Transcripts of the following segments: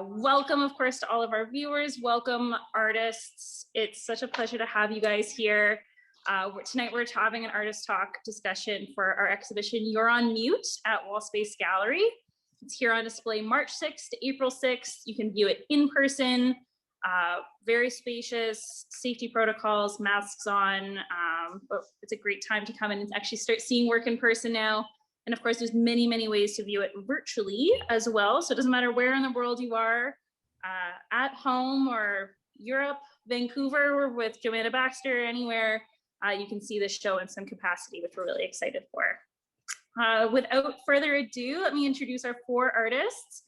Welcome, of course, to all of our viewers. Welcome, artists. It's such a pleasure to have you guys here. Tonight, we're having an artist talk discussion for our exhibition, You're on Mute at Wallspace Gallery. It's here on display March 6th to April 6th. You can view it in person, very spacious, safety protocols, masks on. But it's a great time to come in and actually start seeing work in person now. And of course, there's many, many ways to view it virtually as well. So it doesn't matter where in the world you are, at home or Europe, Vancouver, or with Joanna Baxter, anywhere, you can see this show in some capacity, which we're really excited for. Without further ado, let me introduce our four artists.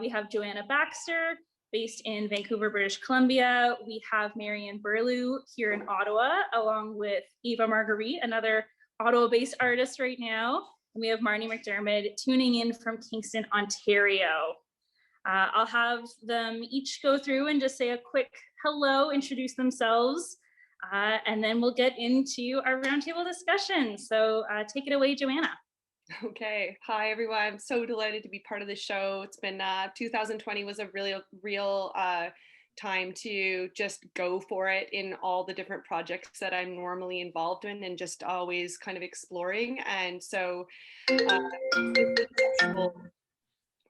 We have Joanna Baxter, based in Vancouver, British Columbia. We have Marianne Burlew here in Ottawa, along with Ava Margueritte, another Ottawa-based artist right now. And we have Marnie McDiarmid tuning in from Kingston, Ontario. I'll have them each go through and just say a quick hello, introduce themselves, and then we'll get into our roundtable discussion. So take it away, Joanna. Okay. Hi, everyone. I'm so delighted to be part of the show. It's been 2020 was a really real time to just go for it in all the different projects that I'm normally involved in and just always kind of exploring. And so is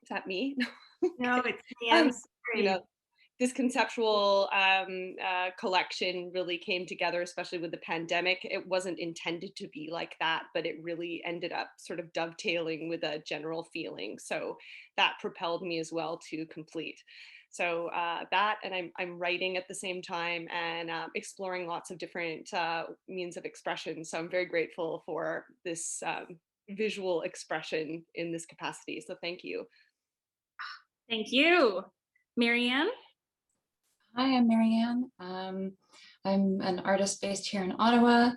that me? No, it's me. You know, this conceptual collection really came together, especially with the pandemic. It wasn't intended to be like that, but it really ended up sort of dovetailing with a general feeling. So that propelled me as well to complete. So that, and I'm writing at the same time and exploring lots of different means of expression. So I'm very grateful for this visual expression in this capacity. So thank you. Thank you. Marianne? Hi, I'm Marianne. I'm an artist based here in Ottawa.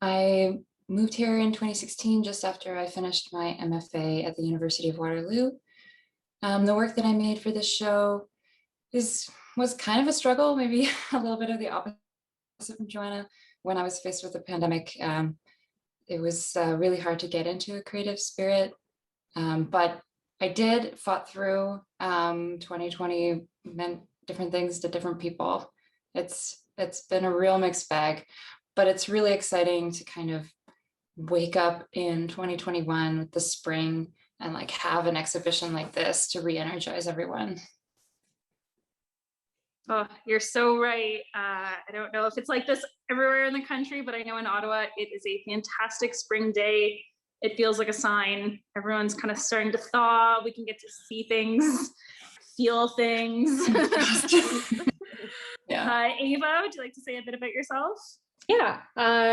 I moved here in 2016, just after I finished my MFA at the University of Waterloo. The work that I made for this show was kind of a struggle, maybe a little bit of the opposite from Joanna. When I was faced with the pandemic, it was really hard to get into a creative spirit, but I fought through. 2020 meant different things to different people. It's been a real mixed bag, but it's really exciting to kind of wake up in 2021 with the spring and like have an exhibition like this to re-energize everyone. Oh, you're so right. I don't know if it's like this everywhere in the country, but I know in Ottawa, it is a fantastic spring day. It feels like a sign. Everyone's kind of starting to thaw. We can get to see things, feel things. Yeah. Ava, would you like to say a bit about yourself? Yeah,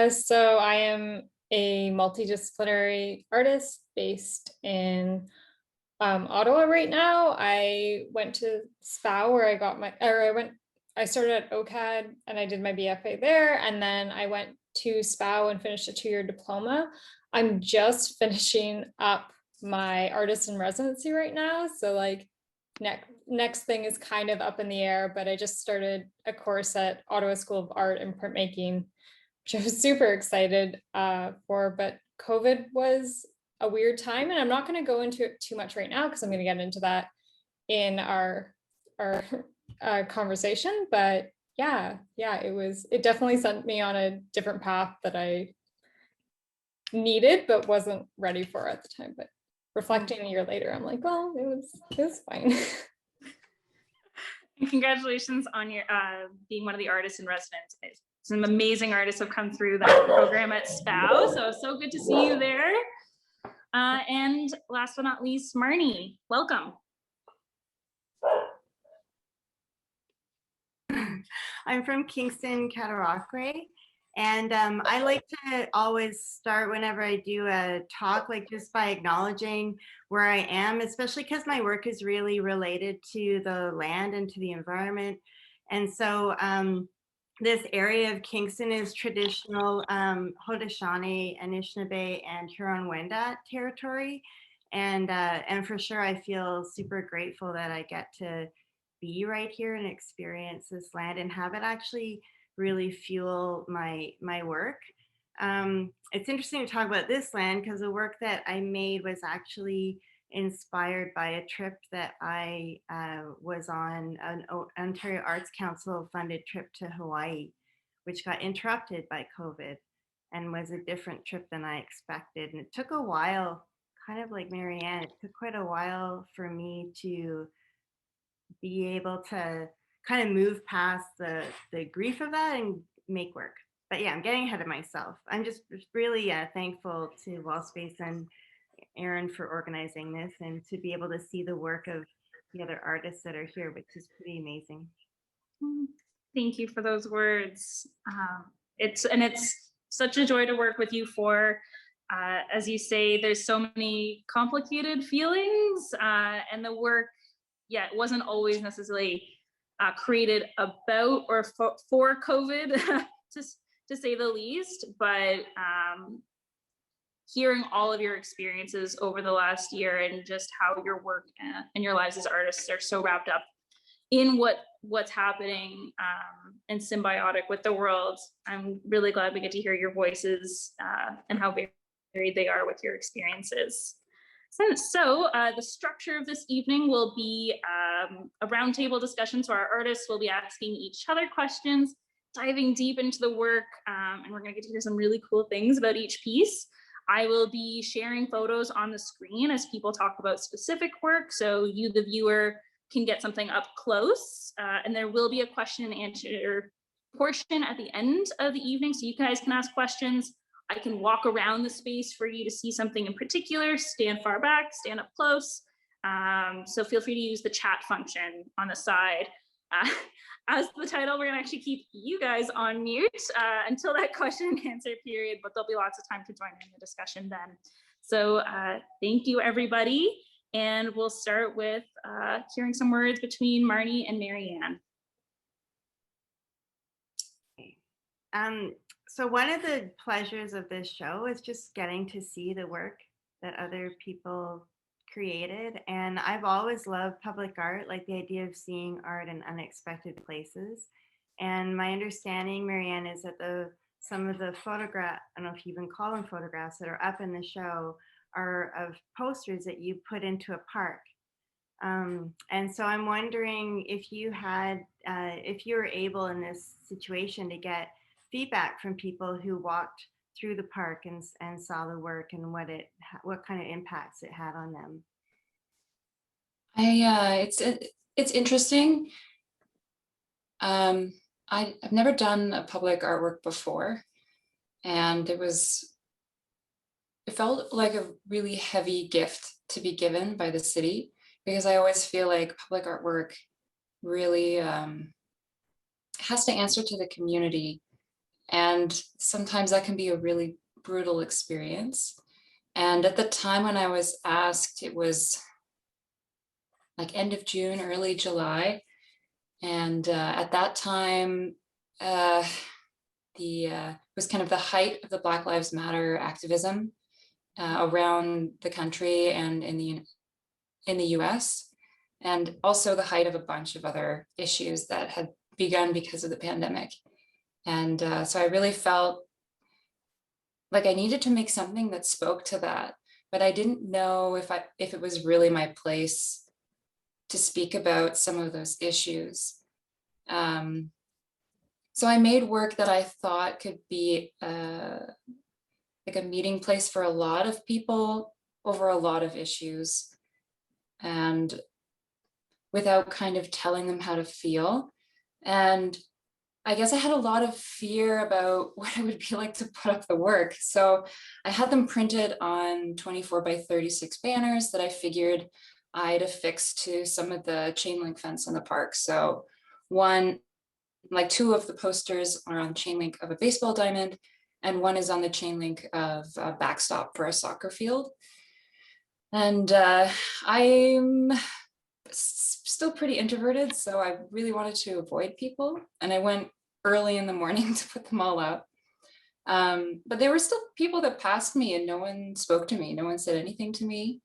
so I am a multidisciplinary artist based in Ottawa right now. I went to SPAO where I started at OCAD and I did my BFA there, and then I went to SPAO and finished a 2-year diploma. I'm just finishing up my artist in residency right now, so like next thing is kind of up in the air, but I just started a course at Ottawa School of Art and Printmaking, which I was super excited for, but COVID was a weird time, and I'm not going to go into it too much right now because I'm going to get into that in our conversation. But yeah, it definitely sent me on a different path that I needed but wasn't ready for at the time. But reflecting a year later, I'm like, well, it was fine. And congratulations on your being one of the artists in residence. Some amazing artists have come through that program at SPAO, so good to see you there. And last but not least, Marnie, welcome. I'm from Kingston, Cataraqui, and I like to always start whenever I do a talk, like just by acknowledging where I am, especially because my work is really related to the land and to the environment. And so this area of Kingston is traditional Haudenosaunee, Anishinaabe, and Huron-Wendat territory. And for sure, I feel super grateful that I get to be right here and experience this land and have it actually really fuel my work. It's interesting to talk about this land because the work that I made was actually inspired by a trip that I was on, an Ontario Arts Council funded trip to Hawaii, which got interrupted by COVID and was a different trip than I expected. And it took a while, kind of like Marianne, it took quite a while for me to be able to kind of move past the grief of that and make work. But yeah, I'm getting ahead of myself. I'm just really thankful to WALLSPACE and Aaron for organizing this and to be able to see the work of the other artists that are here, which is pretty amazing. Thank you for those words. It's such a joy to work with you for. As you say, there's so many complicated feelings, and the work, yeah, it wasn't always necessarily created about or for COVID, to say the least, but hearing all of your experiences over the last year and just how your work and your lives as artists are so wrapped up in what's happening and symbiotic with the world. I'm really glad we get to hear your voices and how varied they are with your experiences. So the structure of this evening will be a roundtable discussion. So our artists will be asking each other questions, diving deep into the work, and we're gonna get to hear some really cool things about each piece. I will be sharing photos on the screen as people talk about specific work, so you, the viewer, can get something up close. And there will be a question and answer portion at the end of the evening, so you guys can ask questions. I can walk around the space for you to see something in particular, stand far back, stand up close. So feel free to use the chat function on the side. As the title, we're gonna actually keep you guys on mute until that question and answer period, but there'll be lots of time to join in the discussion then. So thank you, everybody. And we'll start with hearing some words between Marnie and Marianne. So one of the pleasures of this show is just getting to see the work that other people created. And I've always loved public art, like the idea of seeing art in unexpected places. And my understanding, Marianne, is that some of the photographs, I don't know if you even call them photographs, that are up in the show are of posters that you put into a park. And so I'm wondering if you were able in this situation to get feedback from people who walked through the park and saw the work and what kind of impacts it had on them. It's interesting. I've never done a public artwork before, and it felt like a really heavy gift to be given by the city, because I always feel like public artwork really has to answer to the community. And sometimes that can be a really brutal experience. And at the time when I was asked, it was like end of June, early July. And at that time, it was kind of the height of the Black Lives Matter activism around the country and in the US, and also the height of a bunch of other issues that had begun because of the pandemic. And so I really felt like I needed to make something that spoke to that, but I didn't know if it was really my place to speak about some of those issues. So I made work that I thought could be like a meeting place for a lot of people over a lot of issues, and without kind of telling them how to feel. And I guess I had a lot of fear about what it would be like to put up the work. So I had them printed on 24 by 36 banners that I figured I'd affix to some of the chain link fence in the park. So two of the posters are on chain link of a baseball diamond, and one is on the chain link of a backstop for a soccer field. And I'm still pretty introverted, so I really wanted to avoid people. And I went early in the morning to put them all up. But there were still people that passed me and no one spoke to me. No one said anything to me,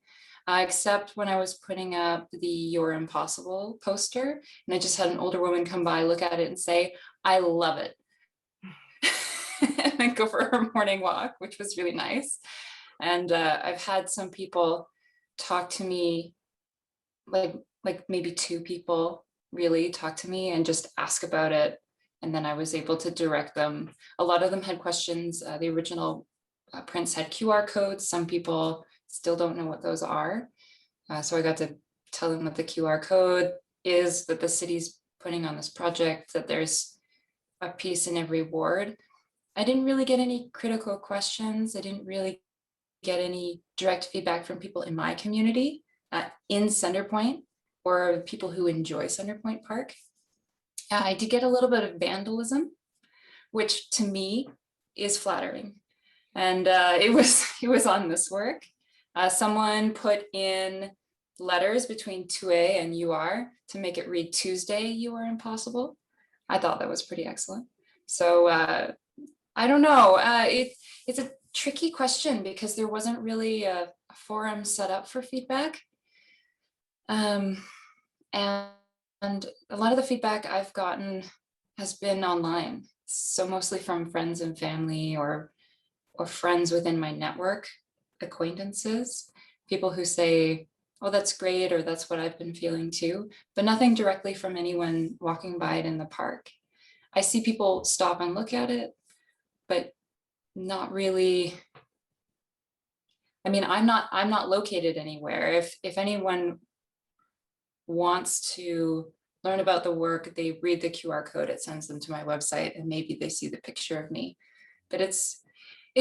except when I was putting up the You're Impossible poster. And I just had an older woman come by, look at it and say, I love it. And then go for her morning walk, which was really nice. And I've had some people talk to me, like maybe 2 people really talk to me and just ask about it. And then I was able to direct them. A lot of them had questions. The original prints had QR codes. Some people still don't know what those are. So I got to tell them what the QR code is, that the city's putting on this project, that there's a piece in every ward. I didn't really get any critical questions. I didn't really get any direct feedback from people in my community in Centrepoint or people who enjoy Centrepoint Park. I did get a little bit of vandalism, which to me is flattering. And it was on this work. Someone put in letters between 2A and UR to make it read Tuesday, you are impossible. I thought that was pretty excellent. So I don't know. It's a tricky question because there wasn't really a forum set up for feedback. And a lot of the feedback I've gotten has been online. So mostly from friends and family or friends within my network, acquaintances, people who say, oh, that's great, or that's what I've been feeling too, but nothing directly from anyone walking by it in the park. I see people stop and look at it, but not really. I mean, I'm not located anywhere. If anyone wants to learn about the work, they read the QR code, it sends them to my website, and maybe they see the picture of me. But it's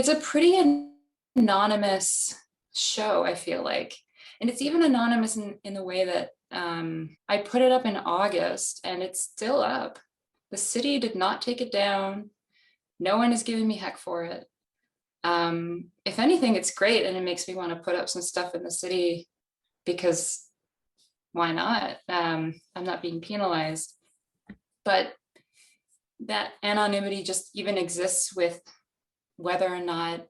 a pretty anonymous show, I feel like. And it's even anonymous in the way that I put it up in August and it's still up. The city did not take it down. No one is giving me heck for it. If anything, it's great, and it makes me want to put up some stuff in the city because why not? I'm not being penalized. But that anonymity just even exists with whether or not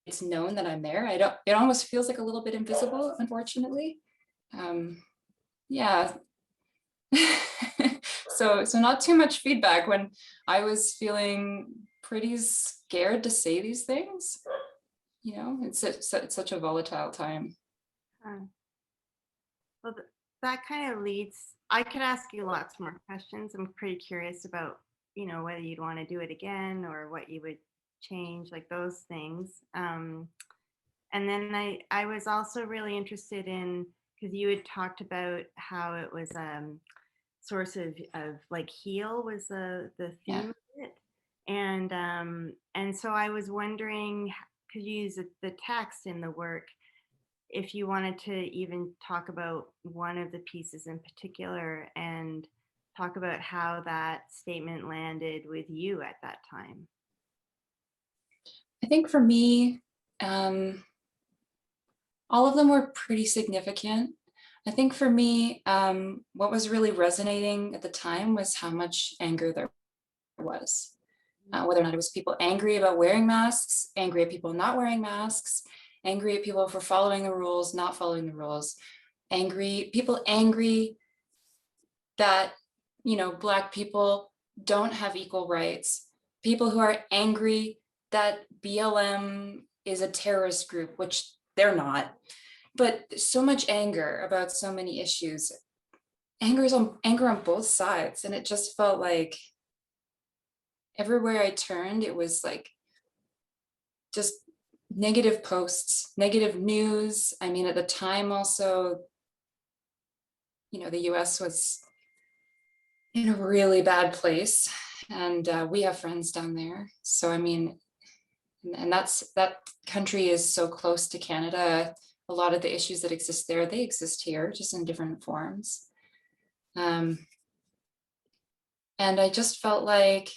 it's known that I'm there. It almost feels like a little bit invisible, unfortunately. Yeah. So not too much feedback when I was feeling pretty scared to say these things. You know, it's such a volatile time. Well, that kind of leads, I could ask you lots more questions. I'm pretty curious about, you know, whether you'd want to do it again or what you would change, like those things. And then I was also really interested in, because you had talked about how it was source of like heal was the theme Yeah. of it. And so I was wondering, because you use the text in the work, if you wanted to even talk about one of the pieces in particular and talk about how that statement landed with you at that time. I think for me, all of them were pretty significant. I think for me, what was really resonating at the time was how much anger there was. Whether or not it was people angry about wearing masks, angry at people not wearing masks, angry at people for following the rules, not following the rules, people angry that, you know, Black people don't have equal rights, people who are angry that BLM is a terrorist group, which they're not, but so much anger about so many issues. Anger on both sides, and it just felt like everywhere I turned, it was like just negative posts, negative news. I mean, at the time also, you know, the US was in a really bad place, and we have friends down there. So, I mean, and that country is so close to Canada. A lot of the issues that exist there, they exist here, just in different forms. And I just felt like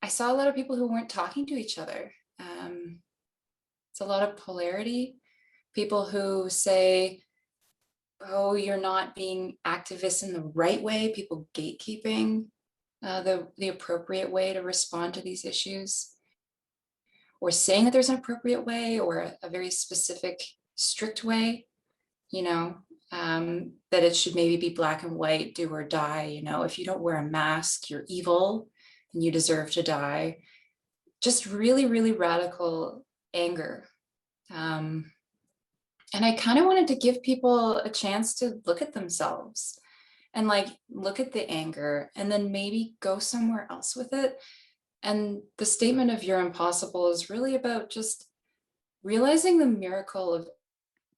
I saw a lot of people who weren't talking to each other. It's a lot of polarity. People who say, oh, you're not being activists in the right way, people gatekeeping the appropriate way to respond to these issues, or saying that there's an appropriate way or a very specific, strict way, you know, that it should maybe be black and white, do or die. You know, if you don't wear a mask, you're evil and you deserve to die. Just really, really radical anger. And I kind of wanted to give people a chance to look at themselves and like look at the anger and then maybe go somewhere else with it. And the statement of "you're impossible" is really about just realizing the miracle of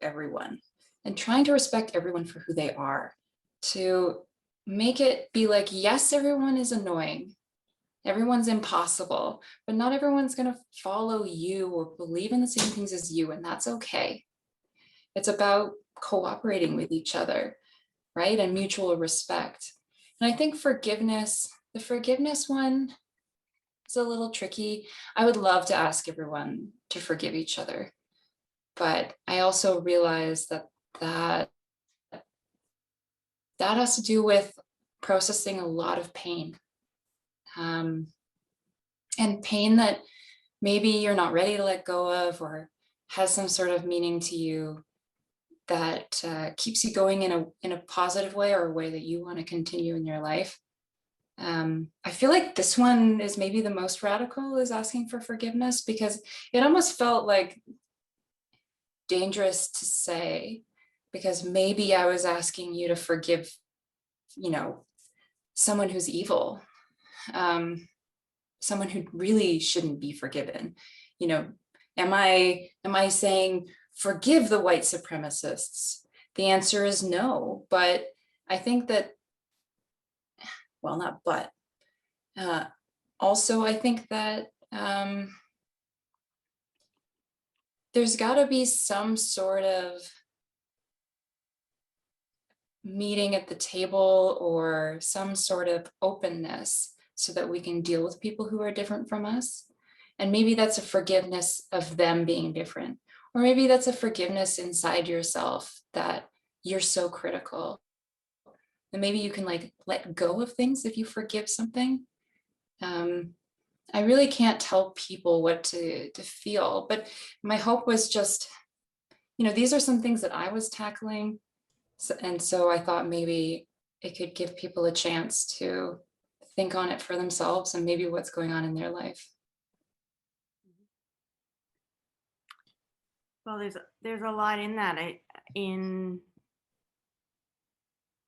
everyone and trying to respect everyone for who they are, to make it be like, yes, everyone is annoying, everyone's impossible, but not everyone's going to follow you or believe in the same things as you, and that's okay. It's about cooperating with each other, right? And mutual respect. And I think forgiveness, the forgiveness one is a little tricky. I would love to ask everyone to forgive each other, but I also realize that has to do with processing a lot of pain, and pain that maybe you're not ready to let go of, or has some sort of meaning to you that keeps you going in a positive way, or a way that you want to continue in your life. I feel like this one is maybe the most radical, is asking for forgiveness, because it almost felt like dangerous to say, because maybe I was asking you to forgive, someone who's evil, someone who really shouldn't be forgiven. Am I saying forgive the white supremacists? The answer is no, but I think that, well, not but, also I think that there's got to be some sort of meeting at the table, or some sort of openness, so that we can deal with people who are different from us. And maybe that's a forgiveness of them being different, or maybe that's a forgiveness inside yourself that you're so critical. And maybe you can like let go of things if you forgive something. I really can't tell people what to feel, but my hope was just, these are some things that I was tackling. And so I thought maybe it could give people a chance to think on it for themselves, and maybe what's going on in their life. Well, there's a lot in that.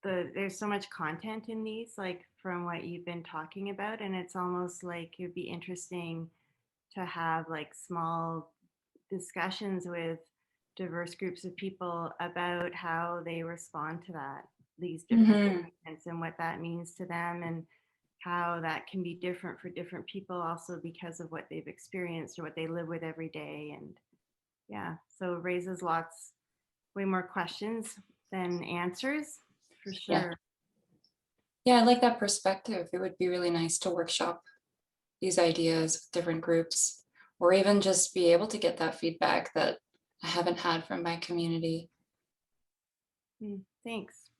There's so much content in these, like from what you've been talking about, and it's almost like it'd be interesting to have like small discussions with diverse groups of people about how they respond to these different events, and what that means to them, and how that can be different for different people also, because of what they've experienced or what they live with every day. And yeah, so it raises way more questions than answers, for sure. Yeah, I like that perspective. It would be really nice to workshop these ideas with different groups, or even just be able to get that feedback that I haven't had from my community. Thanks.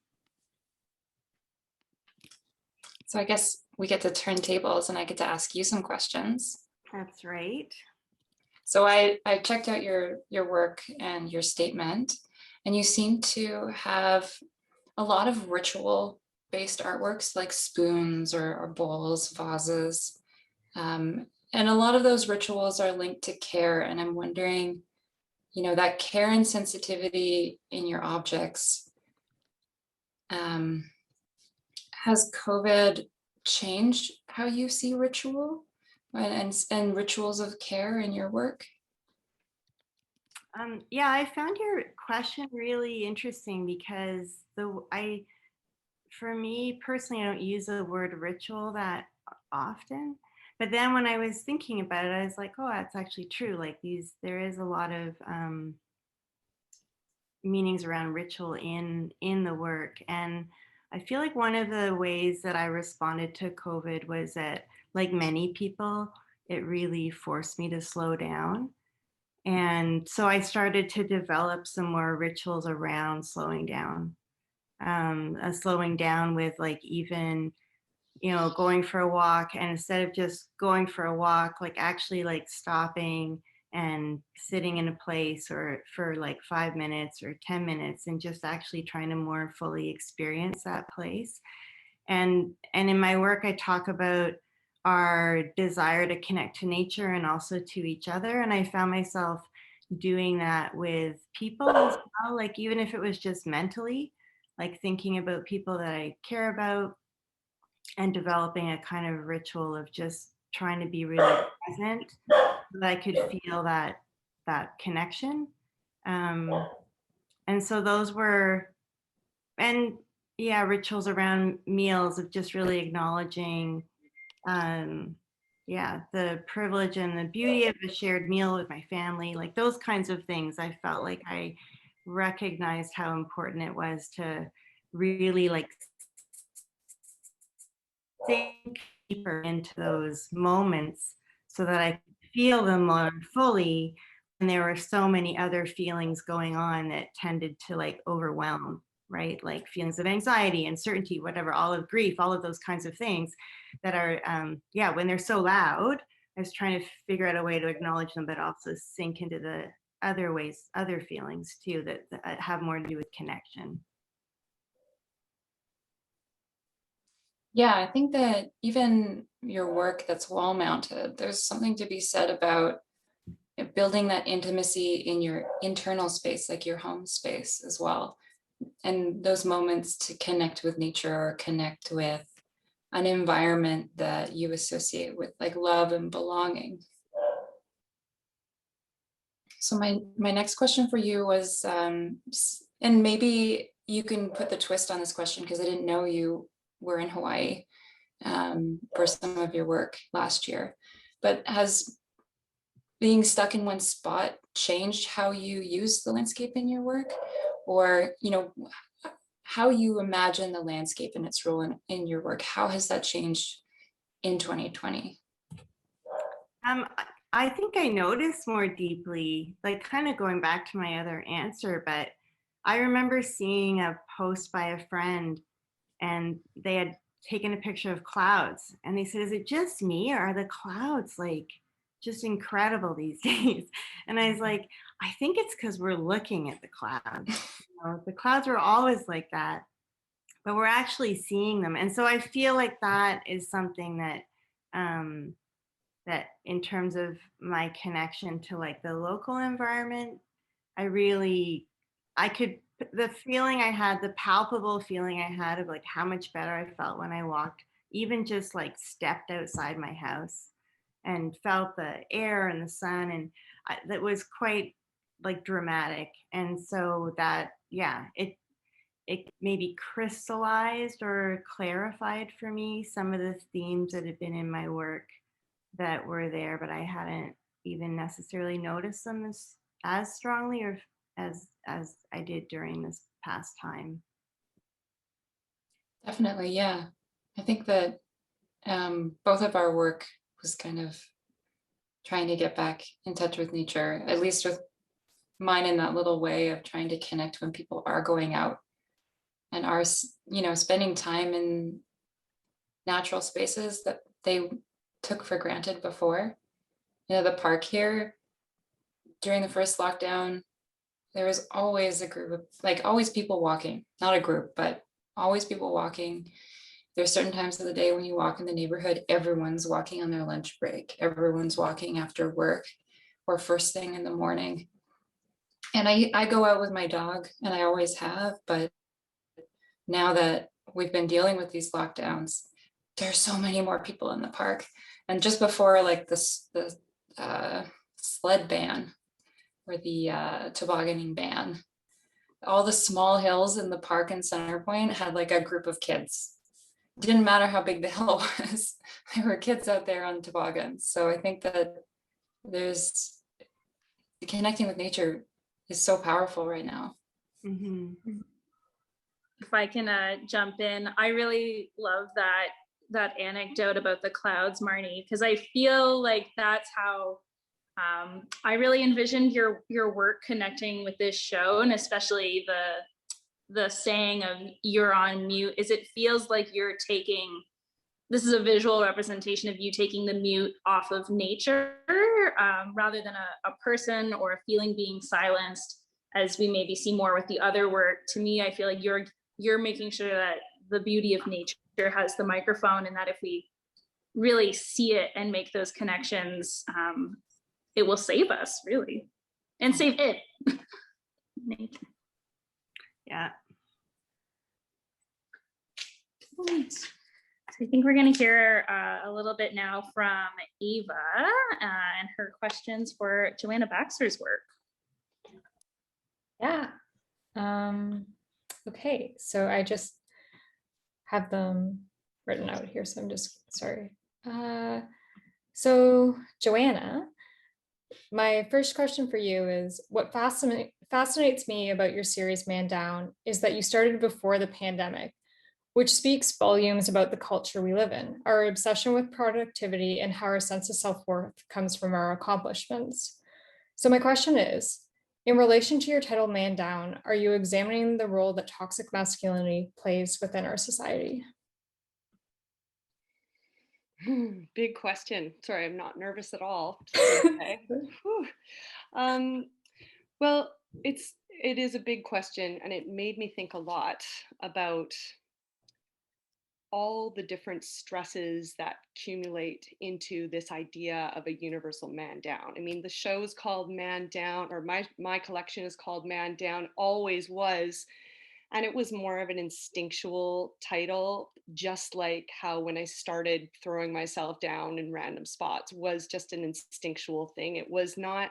So I guess we get to turn tables, and I get to ask you some questions. That's right. So I checked out your work and your statement, and you seem to have a lot of ritual-based artworks, like spoons or bowls, vases. And a lot of those rituals are linked to care. And I'm wondering, that care and sensitivity in your objects, has COVID changed how you see ritual and rituals of care in your work? Yeah, I found your question really interesting, because for me personally, I don't use the word ritual that often. But then when I was thinking about it, I was like, oh, that's actually true. Like there is a lot of meanings around ritual in the work. And I feel like one of the ways that I responded to COVID was that, like many people, it really forced me to slow down. And so I started to develop some more rituals around slowing down. Slowing down with like even, going for a walk, and instead of just going for a walk, like actually like stopping and sitting in a place or for like 5 minutes or 10 minutes, and just actually trying to more fully experience that place. And in my work, I talk about our desire to connect to nature and also to each other. And I found myself doing that with people as well, like even if it was just mentally, like thinking about people that I care about and developing a kind of ritual of just trying to be really present so that I could feel that connection. And so those were, and yeah, rituals around meals of just really acknowledging yeah, the privilege and the beauty of a shared meal with my family, like those kinds of things. I felt like I recognized how important it was to really like sink deeper into those moments so that I could feel them more fully. And there were so many other feelings going on that tended to like overwhelm, right? Like feelings of anxiety, uncertainty, whatever, all of grief, all of those kinds of things that are, yeah, when they're so loud, I was trying to figure out a way to acknowledge them, but also sink into the other ways, other feelings too, that have more to do with connection. Yeah, I think that even your work that's wall mounted, there's something to be said about building that intimacy in your internal space, like your home space as well. And those moments to connect with nature or connect with an environment that you associate with like love and belonging. So my next question for you was, and maybe you can put the twist on this question because I didn't know you were in Hawaii for some of your work last year, but has being stuck in one spot changed how you use the landscape in your work, or how you imagine the landscape and its role in your work? How has that changed in 2020? I think I noticed more deeply, like kind of going back to my other answer, but I remember seeing a post by a friend and they had taken a picture of clouds and they said, is it just me or are the clouds like just incredible these days? And I was like, I think it's because we're looking at the clouds. The clouds are always like that, but we're actually seeing them. And so I feel like that is something that that in terms of my connection to like the local environment, I could, the feeling I had, the palpable feeling I had of like how much better I felt when I walked, even just like stepped outside my house and felt the air and the sun. And that was quite like dramatic. And so that, yeah, it maybe crystallized or clarified for me some of the themes that had been in my work that were there, but I hadn't even necessarily noticed them as strongly or as I did during this past time. Definitely, yeah. I think that both of our work was kind of trying to get back in touch with nature, at least with mine in that little way of trying to connect when people are going out and are, spending time in natural spaces that they took for granted before. The park here, during the first lockdown, there was always a group of, always people walking, not a group, but always people walking. There's certain times of the day when you walk in the neighborhood, everyone's walking on their lunch break. Everyone's walking after work or first thing in the morning. And I go out with my dog, and I always have, but now that we've been dealing with these lockdowns, there's so many more people in the park. And just before the sled ban or the tobogganing ban, all the small hills in the park in Center Point had like a group of kids. It didn't matter how big the hill was. There were kids out there on toboggans. So I think that there's connecting with nature is so powerful right now. Mm-hmm. If I can jump in, I really love that anecdote about the clouds, Marnie, because I feel like that's how I really envisioned your work connecting with this show, and especially the saying of "you're on mute," is it feels like you're taking, this is a visual representation of you taking the mute off of nature rather than a person or a feeling being silenced, as we maybe see more with the other work. To me, I feel like you're making sure that the beauty of nature has the microphone, and that if we really see it and make those connections, it will save us, really. and save it. Yeah. So I think we're going to hear a little bit now from Ava and her questions for Joanna Baxter's work. Yeah. Okay, so I just have them written out here, so I'm just sorry. So Joanna, my first question for you is, what fascinates me about your series Man Down is that you started before the pandemic, which speaks volumes about the culture we live in, our obsession with productivity, and how our sense of self-worth comes from our accomplishments. So my question is, in relation to your title Man Down, are you examining the role that toxic masculinity plays within our society? Big question. Sorry, I'm not nervous at all. Okay. Well, it is a big question, and it made me think a lot about all the different stresses that accumulate into this idea of a universal man down. I mean, the show is called Man Down, or my collection is called Man Down, always was. And it was more of an instinctual title, just like how when I started throwing myself down in random spots was just an instinctual thing. It was not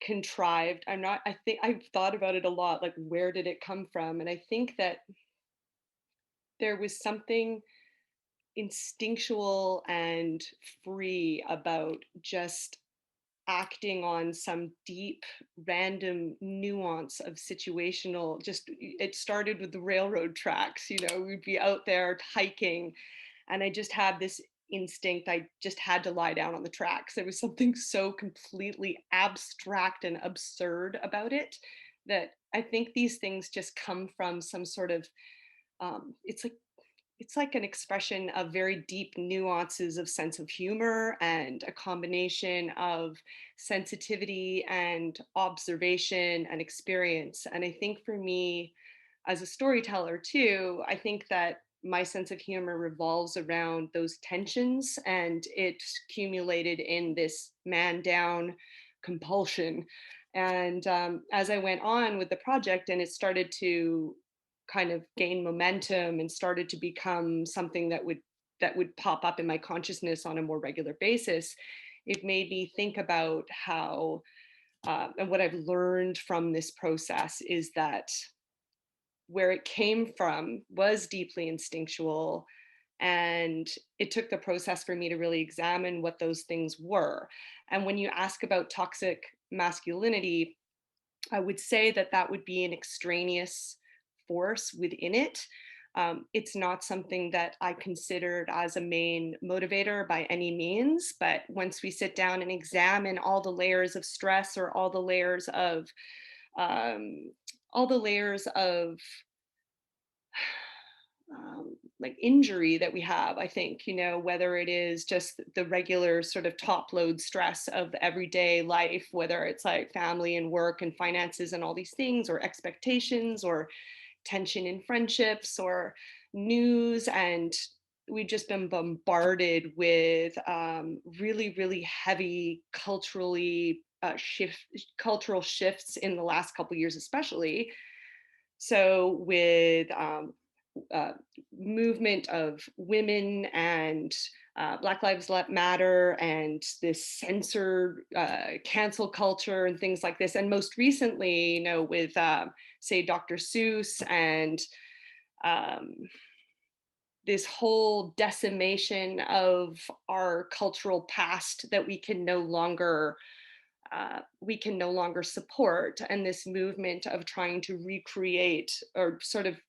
contrived. I think I've thought about it a lot, like where did it come from? And I think that there was something instinctual and free about just acting on some deep random nuance of situational, just it started with the railroad tracks, we'd be out there hiking and I just had this instinct, I just had to lie down on the tracks. There was something so completely abstract and absurd about it that I think these things just come from some sort of it's like an expression of very deep nuances of sense of humor and a combination of sensitivity and observation and experience. And I think for me, as a storyteller too, I think that my sense of humor revolves around those tensions, and it accumulated in this man down compulsion. And as I went on with the project and it started to kind of gain momentum and started to become something that would pop up in my consciousness on a more regular basis, it made me think about how and what I've learned from this process is that where it came from was deeply instinctual, and it took the process for me to really examine what those things were. And when you ask about toxic masculinity, I would say that that would be an extraneous force within it. It's not something that I considered as a main motivator by any means, but once we sit down and examine all the layers of stress or all the layers of like injury that we have, I think, whether it is just the regular sort of top load stress of everyday life, whether it's like family and work and finances and all these things, or expectations, or tension in friendships, or news. And we've just been bombarded with really, really heavy cultural shifts in the last couple of years, especially. So with movement of women and Black Lives Matter and this censored cancel culture and things like this. And most recently, with say Dr. Seuss and this whole decimation of our cultural past that we can no longer support, and this movement of trying to recreate or sort of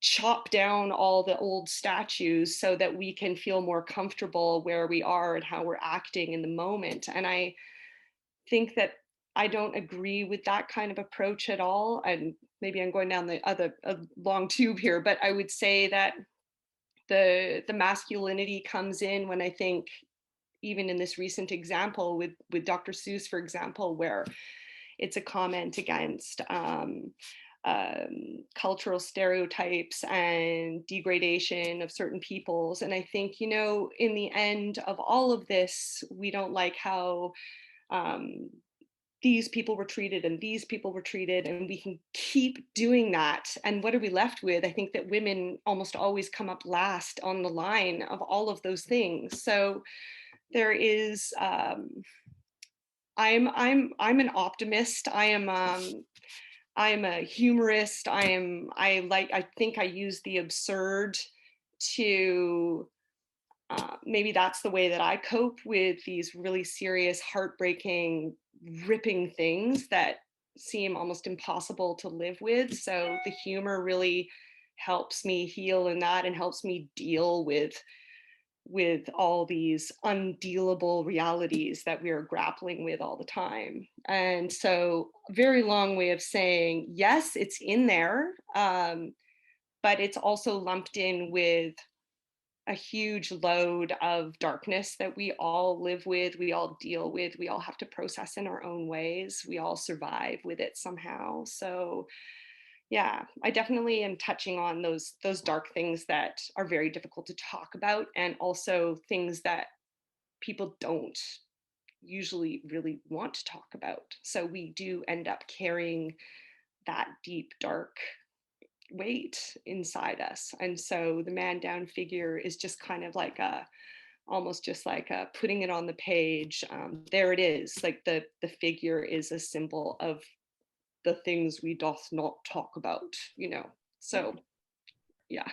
chop down all the old statues so that we can feel more comfortable where we are and how we're acting in the moment. And I think that I don't agree with that kind of approach at all. And maybe I'm going down the other long tube here, but I would say that the masculinity comes in when I think, even in this recent example with Dr. Seuss, for example, where it's a comment against cultural stereotypes and degradation of certain peoples. And I think, in the end of all of this, we don't like how these people were treated and these people were treated, and we can keep doing that. And what are we left with? I think that women almost always come up last on the line of all of those things. So there is, I'm an optimist. I'm a humorist. I think I use the absurd to, maybe that's the way that I cope with these really serious, heartbreaking, ripping things that seem almost impossible to live with. So the humor really helps me heal in that, and helps me deal with all these undealable realities that we are grappling with all the time. And so, very long way of saying, yes, it's in there, but it's also lumped in with a huge load of darkness that we all live with, we all deal with, we all have to process in our own ways, we all survive with it somehow. So yeah, I definitely am touching on those dark things that are very difficult to talk about, and also things that people don't usually really want to talk about. So we do end up carrying that deep, dark weight inside us. And so the man down figure is just kind of like almost just like putting it on the page. There it is. Like the figure is a symbol of the things we doth not talk about, so yeah.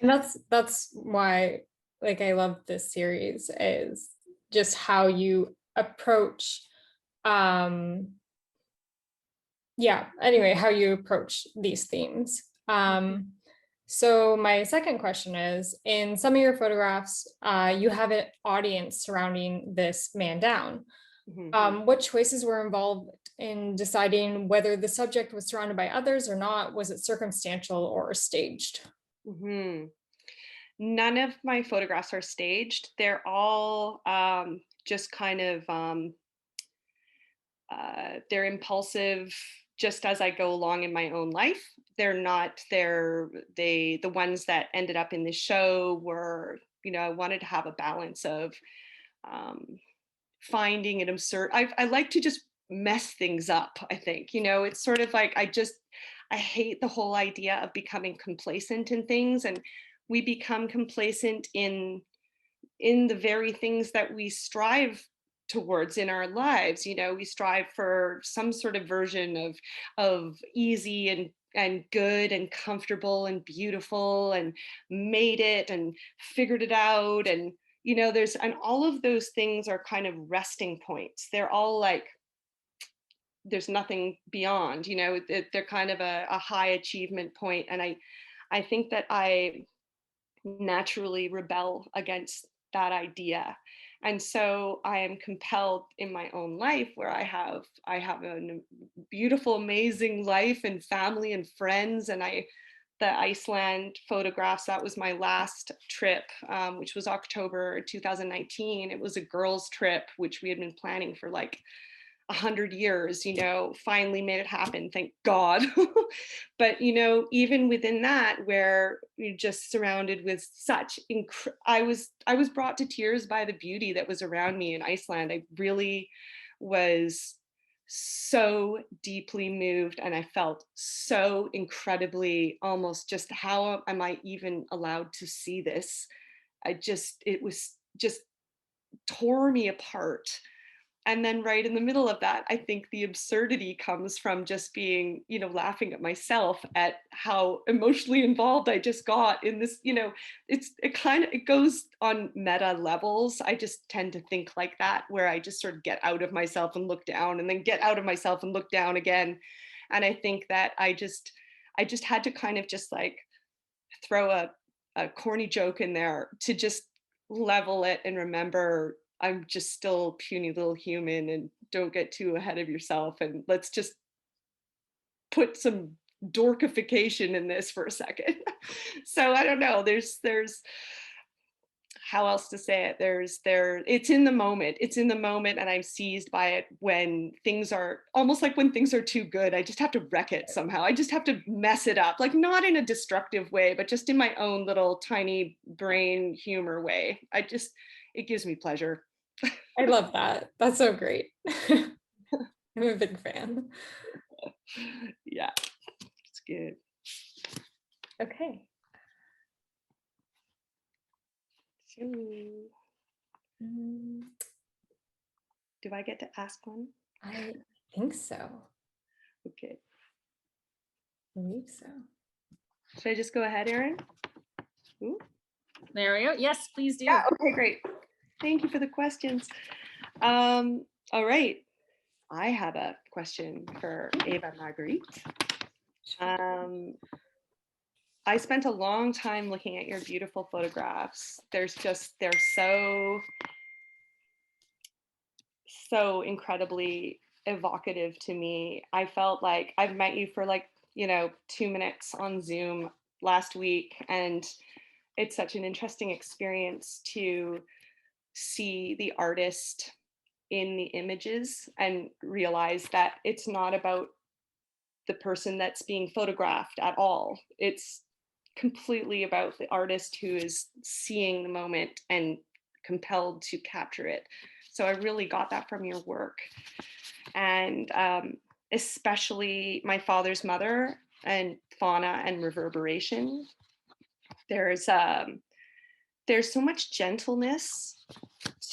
And that's why, like, I love this series, is just how you approach, anyway, how you approach these themes. So my second question is, in some of your photographs, you have an audience surrounding this man down. What choices were involved in deciding whether the subject was surrounded by others or not? Was it circumstantial or staged? None of my photographs are staged. They're all just kind of, they're impulsive, just as I go along in my own life. The ones that ended up in the show were, I wanted to have a balance of finding it absurd. I like to just mess things up, I think. It's sort of like, I hate the whole idea of becoming complacent in things, and we become complacent in the very things that we strive towards in our lives. We strive for some sort of version of easy and good and comfortable and beautiful, and made it and figured it out, and and all of those things are kind of resting points. They're all like, there's nothing beyond, they're kind of a high achievement point. And I think that I naturally rebel against that idea. And so I am compelled in my own life, where I have a beautiful, amazing life and family and friends. And the Iceland photographs, that was my last trip, which was October 2019. It was a girls' trip, which we had been planning for like 100 years, finally made it happen, thank God. But, even within that, where you're just surrounded with such, I was brought to tears by the beauty that was around me in Iceland. I really was so deeply moved, and I felt so incredibly, almost just, how am I even allowed to see this? It was just tore me apart. And then right in the middle of that, I think the absurdity comes from just being, laughing at myself at how emotionally involved I just got in this, it goes on meta levels. I just tend to think like that, where I just sort of get out of myself and look down, and then get out of myself and look down again. And I think that I just had to kind of just like throw a corny joke in there to just level it and remember, I'm just still a puny little human, and don't get too ahead of yourself, and let's just put some dorkification in this for a second. So I don't know, there's how else to say it. It's in the moment, and I'm seized by it when things are almost like, when things are too good, I just have to wreck it somehow. I just have to mess it up, like not in a destructive way, but just in my own little tiny brain humor way. It gives me pleasure. I love that. That's so great. I'm a big fan. Yeah, it's good. Okay. So, do I get to ask one? I think so. Okay. I believe so. Should I just go ahead, Erin? Ooh. There we go. Yes, please do. Yeah, okay, great. Thank you for the questions. All right. I have a question for Ava Margueritte. I spent a long time looking at your beautiful photographs. They're so incredibly evocative to me. I felt like I've met you for 2 minutes on Zoom last week, and it's such an interesting experience to see the artist in the images and realize that it's not about the person that's being photographed at all. It's completely about the artist who is seeing the moment and compelled to capture it. So I really got that from your work. And especially My Father's Mother and Fauna and Reverberation. There's so much gentleness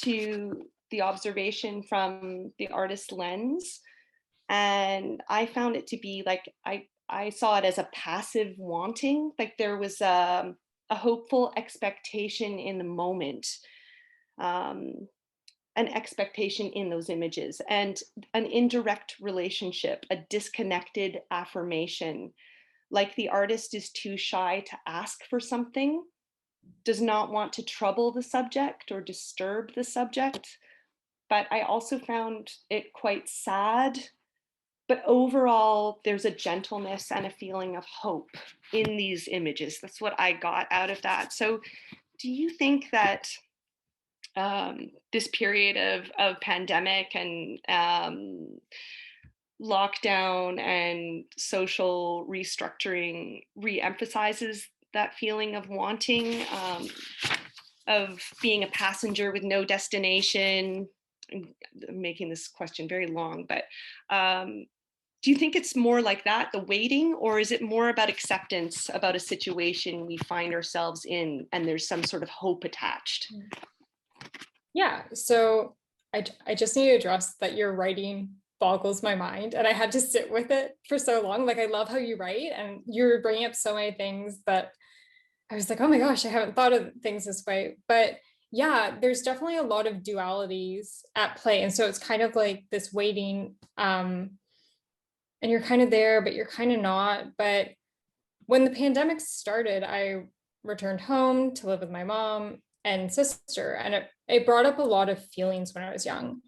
to the observation from the artist's lens. And I found it to be like, I saw it as a passive wanting, like there was a hopeful expectation in the moment, an expectation in those images, and an indirect relationship, a disconnected affirmation, like the artist is too shy to ask for something, does not want to trouble the subject or disturb the subject. But I also found it quite sad. But overall, there's a gentleness and a feeling of hope in these images. That's what I got out of that. So do you think that this period of pandemic and lockdown and social restructuring re-emphasizes that feeling of wanting, of being a passenger with no destination? I'm making this question very long, but do you think it's more like that, the waiting, or is it more about acceptance about a situation we find ourselves in and there's some sort of hope attached? Yeah, so I just need to address that your writing boggles my mind, and I had to sit with it for so long. Like, I love how you write, and you're bringing up so many things that I was like, oh my gosh, I haven't thought of things this way. But yeah, there's definitely a lot of dualities at play. And so it's kind of like this waiting, and you're kind of there, but you're kind of not. But when the pandemic started, I returned home to live with my mom and sister, and it brought up a lot of feelings when I was young.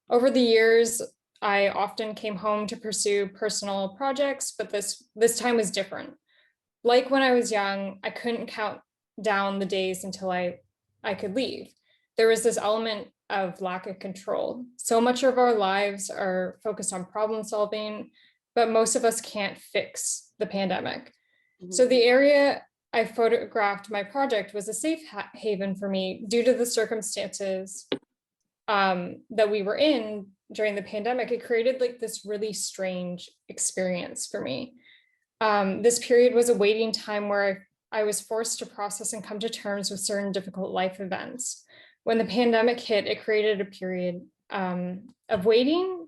Over the years, I often came home to pursue personal projects, but this time was different. Like when I was young, I couldn't count down the days until I could leave. There was this element of lack of control. So much of our lives are focused on problem solving, but most of us can't fix the pandemic. Mm-hmm. So the area I photographed my project was a safe haven for me due to the circumstances that we were in during the pandemic. It created like this really strange experience for me. This period was a waiting time where I was forced to process and come to terms with certain difficult life events. When the pandemic hit, it created a period of waiting.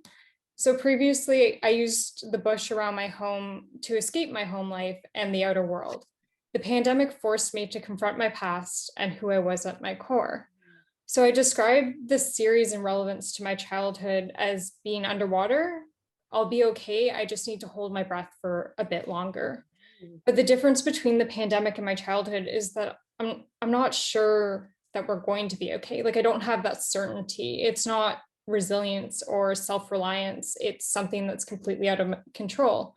So previously, I used the bush around my home to escape my home life and the outer world. The pandemic forced me to confront my past and who I was at my core. So I described this series in relevance to my childhood as being underwater. I'll be okay. I just need to hold my breath for a bit longer. But the difference between the pandemic and my childhood is that I'm not sure that we're going to be okay. Like, I don't have that certainty. It's not resilience or self-reliance. It's something that's completely out of control.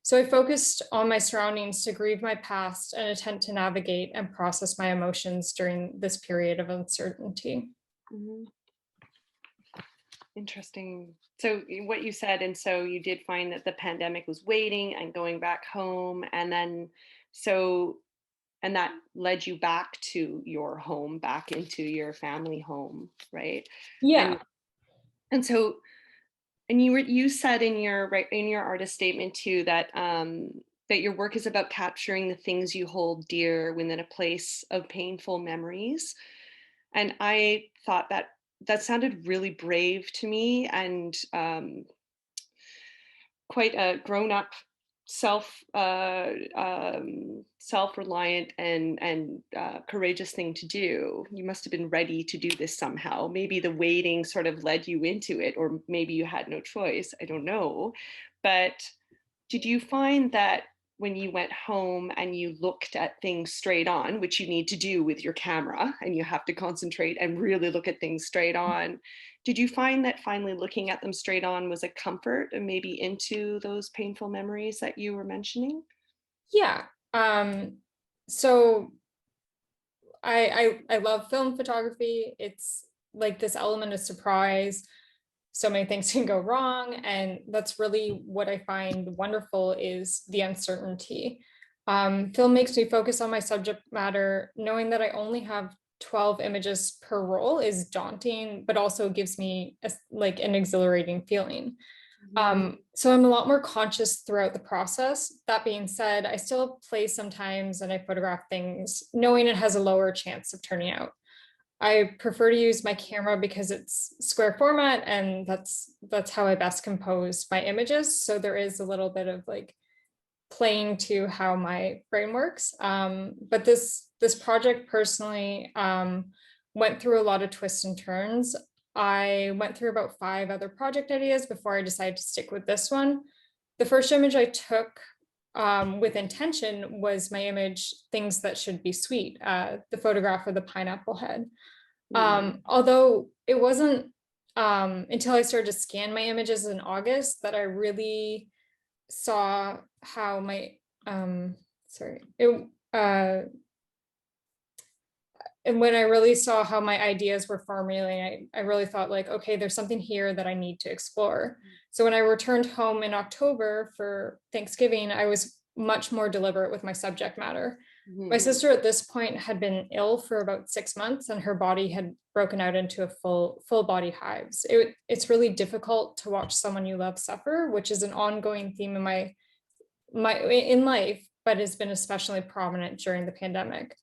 So I focused on my surroundings to grieve my past and attempt to navigate and process my emotions during this period of uncertainty. Mm-hmm. Interesting. So what you said, and so you did find that the pandemic was waiting and going back home, and then and that led you back to your home, back into your family home, right? Yeah. And so And you said in your artist statement too that that your work is about capturing the things you hold dear within a place of painful memories. And I thought that sounded really brave to me, and quite a grown-up, self-reliant and courageous thing to do. You must have been ready to do this somehow. Maybe the waiting sort of led you into it, or maybe you had no choice. I don't know. But did you find that when you went home and you looked at things straight on, which you need to do with your camera, and you have to concentrate and really look at things straight on, did you find that finally looking at them straight on was a comfort and maybe into those painful memories that you were mentioning? Yeah. So I love film photography. It's like this element of surprise. So many things can go wrong, and that's really what I find wonderful, is the uncertainty. Film makes me focus on my subject matter. Knowing that I only have 12 images per roll is daunting, but also gives me like an exhilarating feeling. So I'm a lot more conscious throughout the process. That being said, I still play sometimes and I photograph things knowing it has a lower chance of turning out. I prefer to use my camera because it's square format, and that's how I best compose my images. So there is a little bit of like playing to how my brain works. But this project personally went through a lot of twists and turns. I went through about 5 other project ideas before I decided to stick with this one. The first image I took with intention was my image, Things That Should Be Sweet, the photograph of the pineapple head. Although it wasn't until I started to scan my images in August that I really saw how my and when I really saw how my ideas were formulating, I really thought like, okay, there's something here that I need to explore. So when I returned home in October for Thanksgiving, I was much more deliberate with my subject matter. My sister at this point had been ill for about 6 months, and her body had broken out into a full body hives. It's really difficult to watch someone you love suffer, which is an ongoing theme in my in life, but has been especially prominent during the pandemic.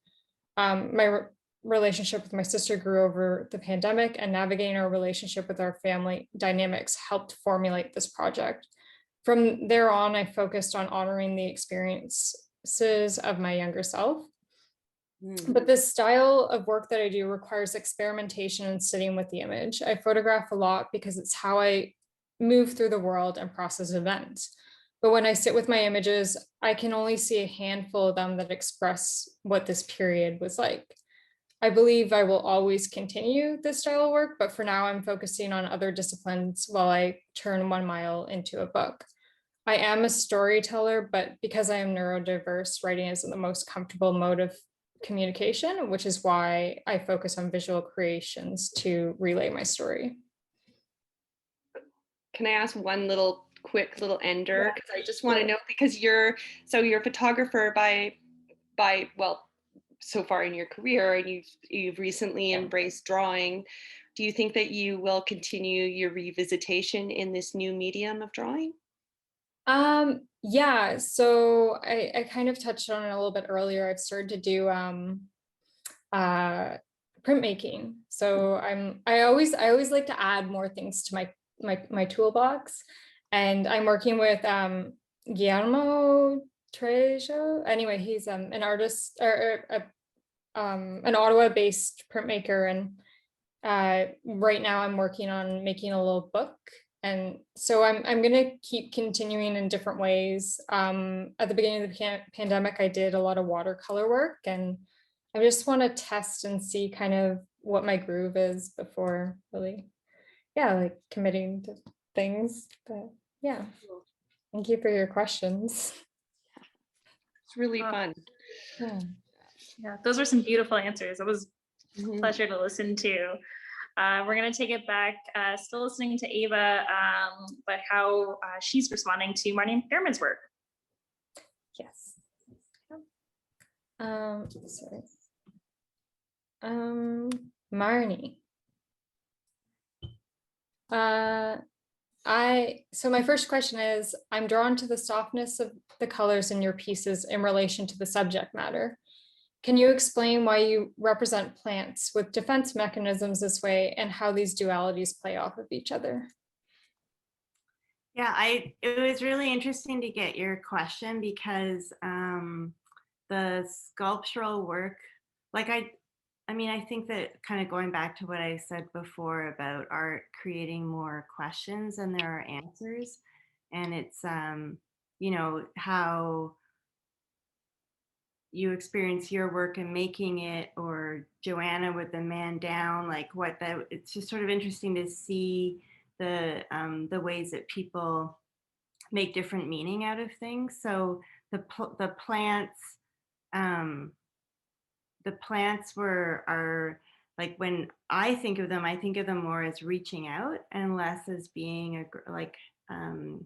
My relationship with my sister grew over the pandemic, and navigating our relationship with our family dynamics helped formulate this project. From there on, I focused on honoring the experiences of my younger self. But this style of work that I do requires experimentation and sitting with the image. I photograph a lot because it's how I move through the world and process events. But when I sit with my images, I can only see a handful of them that express what this period was like. I believe I will always continue this style of work, but for now I'm focusing on other disciplines while I turn 1 mile into a book. I am a storyteller, but because I am neurodiverse, writing isn't the most comfortable mode of communication, which is why I focus on visual creations to relay my story. Can I ask one quick little ender? Because I just want to know, because you're a photographer by well, so far in your career, and you've recently embraced drawing. Do you think that you will continue your revisitation in this new medium of drawing? Yeah, so I kind of touched on it a little bit earlier. I've started to do printmaking. So I always like to add more things to my toolbox. And I'm working with Guillermo Trejo. Anyway, he's an artist, or an Ottawa-based printmaker, and right now I'm working on making a little book. And so I'm gonna keep continuing in different ways. At the beginning of the pandemic, I did a lot of watercolor work, and I just want to test and see kind of what my groove is before really, like committing to things. But yeah, thank you for your questions. It's really fun. Yeah, those were some beautiful answers. It was a pleasure to listen to. We're going to take it back, still listening to Ava, but how she's responding to Marnie McDiarmid's work. Yes. Sorry. Marnie. So my first question is, I'm drawn to the softness of the colors in your pieces in relation to the subject matter. Can you explain why you represent plants with defense mechanisms this way and how these dualities play off of each other? Yeah, it was really interesting to get your question because the sculptural work, like I mean, I think that kind of going back to what I said before about art creating more questions than there are answers. And it's, you know, how you experience your work and making it, or Joanna with the man down, like what that, it's just sort of interesting to see the ways that people make different meaning out of things. So the plants, um, the plants are like, when I think of them, I think of them more as reaching out and less as being um,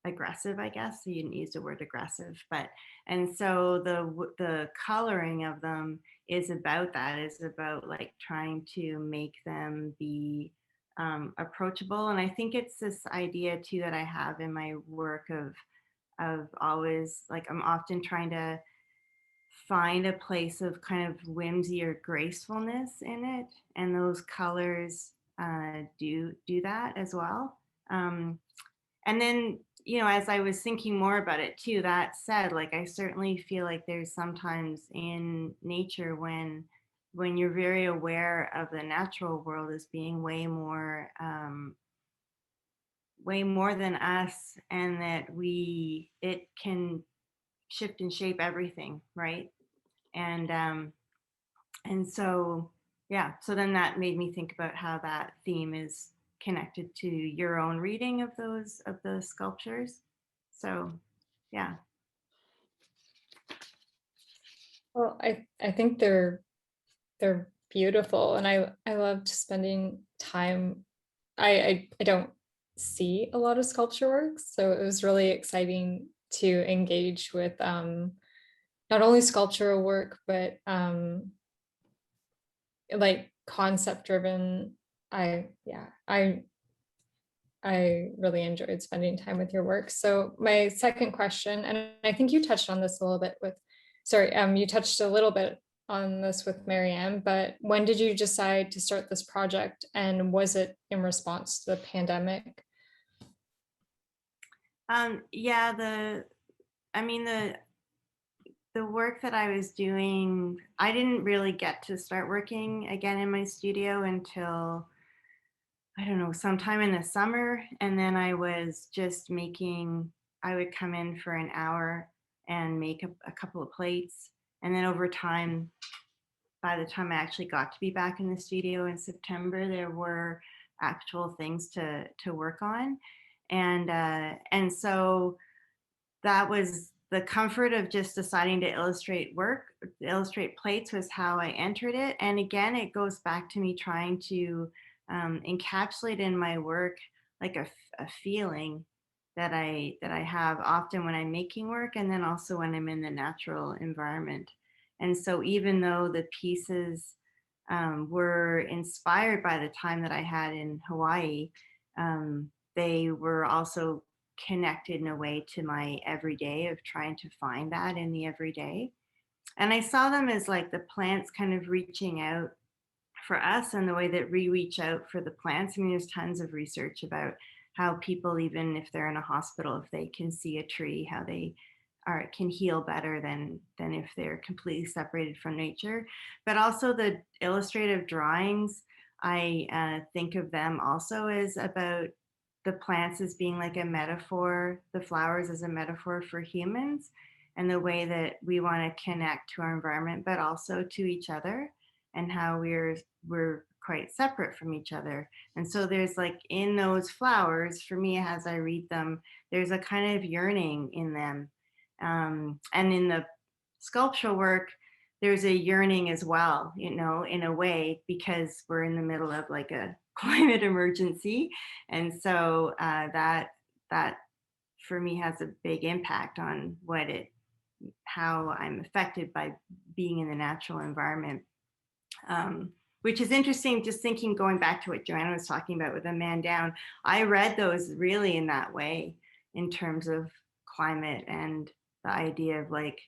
aggressive, I guess. So you didn't use the word aggressive, but, and so the coloring of them is about that, is about like trying to make them be approachable. And I think it's this idea too that I have in my work of always, like, I'm often trying to find a place of kind of whimsy or gracefulness in it, and those colors do that as well. And then, you know, as I was thinking more about it too, that said, like, I certainly feel like there's sometimes in nature when you're very aware of the natural world as being way more than us, and that it can shift and shape everything, right? And so, yeah, so then that made me think about how that theme is connected to your own reading of the sculptures. So yeah. Well, I think they're beautiful, and I loved spending time. I don't see a lot of sculpture works, so it was really exciting to engage with not only sculptural work, but like concept driven. I really enjoyed spending time with your work. So my second question, and I think you touched on this a little bit with, sorry, you touched a little bit on this with Marianne, but when did you decide to start this project, and was it in response to the pandemic? Yeah, I mean, the work that I was doing, I didn't really get to start working again in my studio until, I don't know, sometime in the summer. And then I was just I would come in for an hour and make a couple of plates. And then over time, by the time I actually got to be back in the studio in September, there were actual things to work on. And so that was the comfort of just deciding to illustrate plates was how I entered it. And again, it goes back to me trying to encapsulate in my work like a feeling that I have often when I'm making work, and then also when I'm in the natural environment. And so even though the pieces were inspired by the time that I had in Hawaii, they were also connected in a way to my everyday of trying to find that in the everyday. And I saw them as like the plants kind of reaching out for us, and the way that we reach out for the plants. I mean, there's tons of research about how people, even if they're in a hospital, if they can see a tree, how they can heal better than if they're completely separated from nature. But also the illustrative drawings, I think of them also as about the plants as being like a metaphor, the flowers as a metaphor for humans, and the way that we want to connect to our environment, but also to each other, and how we're quite separate from each other. And so there's like in those flowers, for me, as I read them, there's a kind of yearning in them. And in the sculptural work, there's a yearning as well, you know, in a way, because we're in the middle of like a climate emergency. And so that for me has a big impact on how I'm affected by being in the natural environment. which is interesting, just thinking, going back to what Joanna was talking about with A Man Down. I read those really in that way, in terms of climate and the idea of like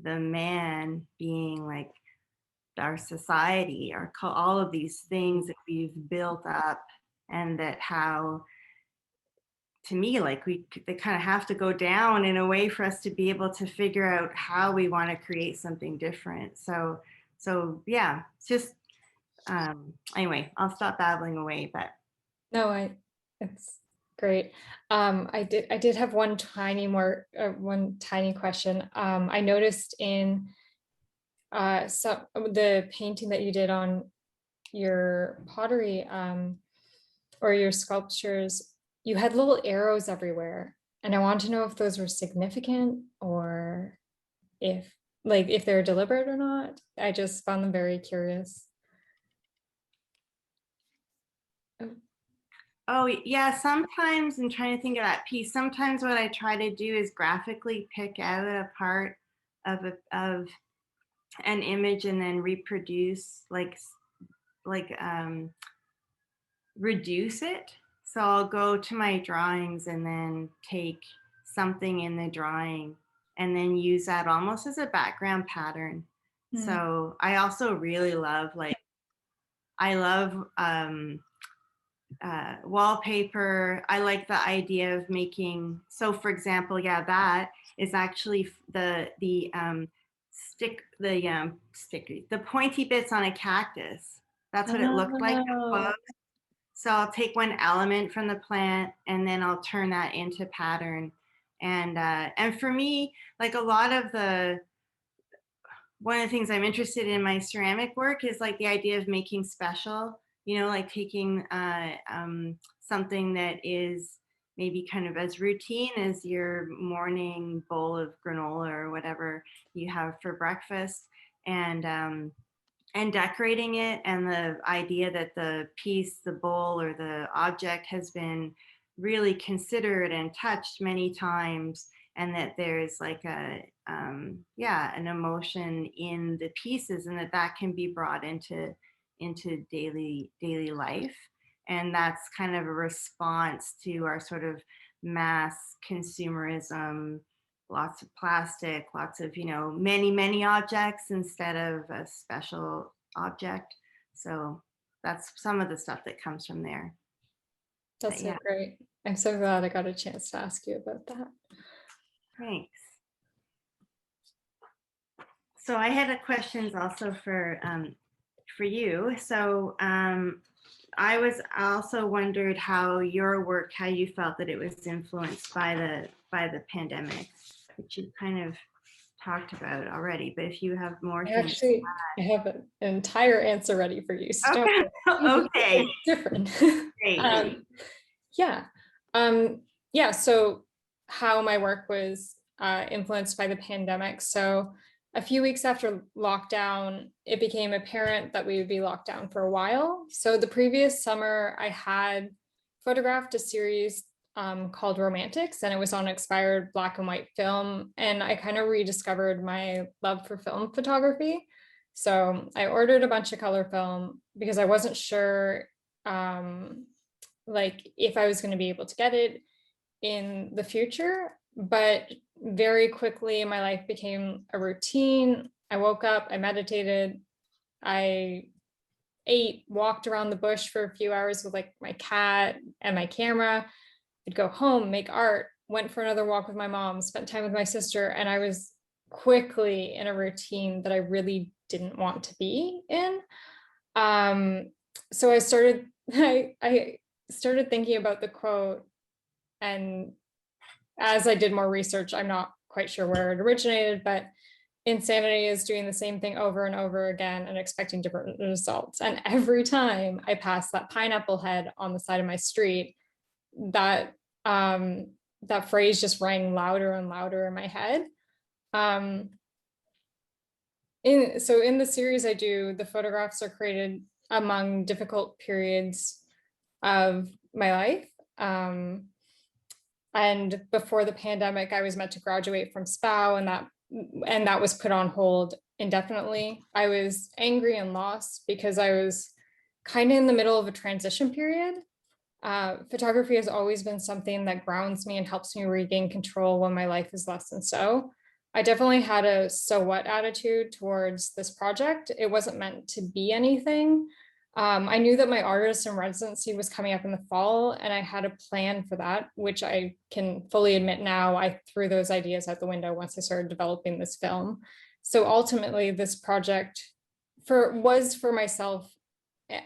the man being like our society, all of these things that we've built up, and that how, to me, like they kind of have to go down in a way for us to be able to figure out how we want to create something different. So yeah, it's just anyway, I'll stop babbling away, but No, it's great. I did have one tiny question. I noticed in the painting that you did on your pottery or your sculptures, you had little arrows everywhere, and I want to know if those were significant, or if they're deliberate or not. I just found them very curious. oh yeah, sometimes, I'm trying to think of that piece, sometimes what I try to do is graphically pick out a part of an image and then reproduce, reduce it. So I'll go to my drawings and then take something in the drawing and then use that almost as a background pattern. So I also really love, I love wallpaper. I like the idea of making, so for example, yeah, that is actually the pointy bits on a cactus. That's what it looked like above. So I'll take one element from the plant and then I'll turn that into pattern. And for me, like a lot of one of the things I'm interested in my ceramic work is like the idea of making special, like taking something that is maybe kind of as routine as your morning bowl of granola or whatever you have for breakfast, and decorating it, and the idea that the piece, the bowl, or the object has been really considered and touched many times, and that there's like an emotion in the pieces, and that can be brought into daily life. And that's kind of a response to our sort of mass consumerism, lots of plastic, lots of, many objects instead of a special object. So that's some of the stuff that comes from there. That's so great. I'm so glad I got a chance to ask you about that. Thanks. So I had a questions also for you. So I was also wondered how your work, how you felt that it was influenced by the pandemic, which you kind of talked about already, but if you have more things. I have an entire answer ready for you. So okay. Different. Great. Yeah. So how my work was influenced by the pandemic. So a few weeks after lockdown, it became apparent that we would be locked down for a while. So the previous summer, I had photographed a series called Romantics, and it was on expired black and white film. And I kind of rediscovered my love for film photography. So I ordered a bunch of color film because I wasn't sure if I was going to be able to get it in the future. But very quickly, my life became a routine. I woke up, I meditated, I ate, walked around the bush for a few hours with like my cat and my camera. I'd go home, make art, went for another walk with my mom, spent time with my sister, and I was quickly in a routine that I really didn't want to be in. So I started thinking about the quote, and as I did more research, I'm not quite sure where it originated, but insanity is doing the same thing over and over again and expecting different results. And every time I passed that pineapple head on the side of my street, that phrase just rang louder and louder in my head. So in the series I do, the photographs are created among difficult periods of my life. And before the pandemic, I was meant to graduate from SPAU, and that was put on hold indefinitely. I was angry and lost because I was kind of in the middle of a transition period. Photography has always been something that grounds me and helps me regain control when my life is less than so. I definitely had a so what attitude towards this project. It wasn't meant to be anything. I knew that my artist in residency was coming up in the fall, and I had a plan for that, which I can fully admit now I threw those ideas out the window once I started developing this film. So ultimately, this project was for myself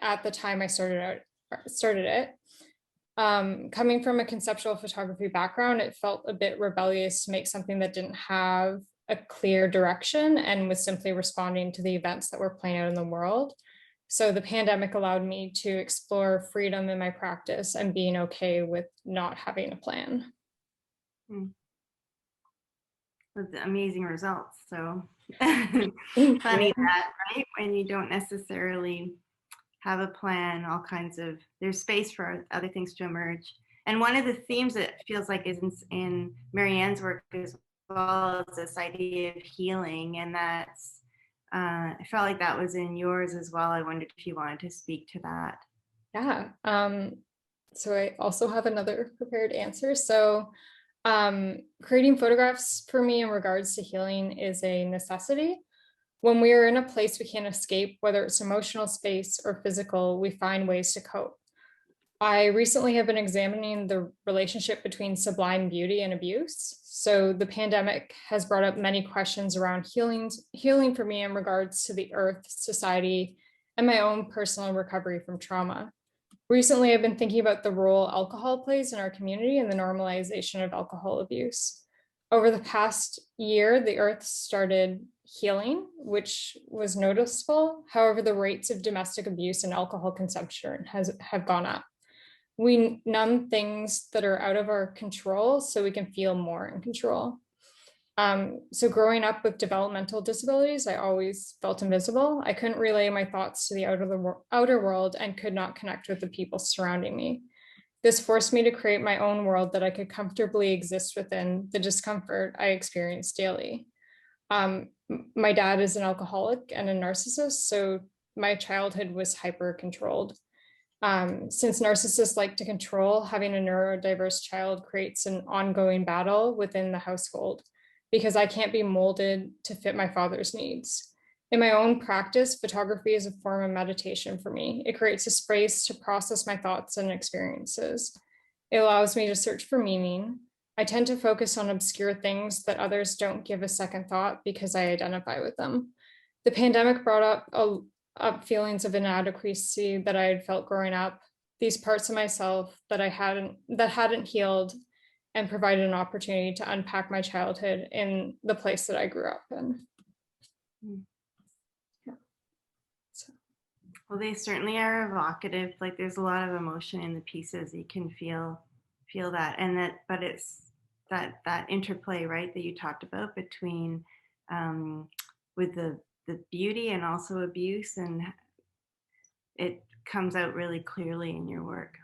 at the time I started it. Coming from a conceptual photography background, it felt a bit rebellious to make something that didn't have a clear direction and was simply responding to the events that were playing out in the world. So the pandemic allowed me to explore freedom in my practice and being okay with not having a plan. With amazing results. So funny that, right? When you don't necessarily have a plan, there's space for other things to emerge. And one of the themes that feels like is in Marianne's work as well is this idea of healing. And that's, I felt like that was in yours as well. I wondered if you wanted to speak to that. Yeah. So I also have another prepared answer. So creating photographs for me in regards to healing is a necessity. When we are in a place we can't escape, whether it's emotional space or physical, we find ways to cope. I recently have been examining the relationship between sublime beauty and abuse. So the pandemic has brought up many questions around healing for me in regards to the earth, society, and my own personal recovery from trauma. Recently, I've been thinking about the role alcohol plays in our community and the normalization of alcohol abuse. Over the past year, the earth started healing, which was noticeable. However, the rates of domestic abuse and alcohol consumption have gone up. We numb things that are out of our control so we can feel more in control. So growing up with developmental disabilities, I always felt invisible. I couldn't relay my thoughts to the outer world and could not connect with the people surrounding me. This forced me to create my own world that I could comfortably exist within the discomfort I experienced daily. My dad is an alcoholic and a narcissist, so my childhood was hyper controlled. Since narcissists like to control, having a neurodiverse child creates an ongoing battle within the household because I can't be molded to fit my father's needs. In my own practice, photography is a form of meditation for me. It creates a space to process my thoughts and experiences. It allows me to search for meaning. I tend to focus on obscure things that others don't give a second thought because I identify with them. The pandemic brought up feelings of inadequacy that I had felt growing up, these parts of myself that hadn't healed, and provided an opportunity to unpack my childhood in the place that I grew up in. Yeah. So. Well, they certainly are evocative. Like there's a lot of emotion in the pieces. You can feel that, but it's that interplay, right, that you talked about between with the beauty and also abuse, and it comes out really clearly in your work.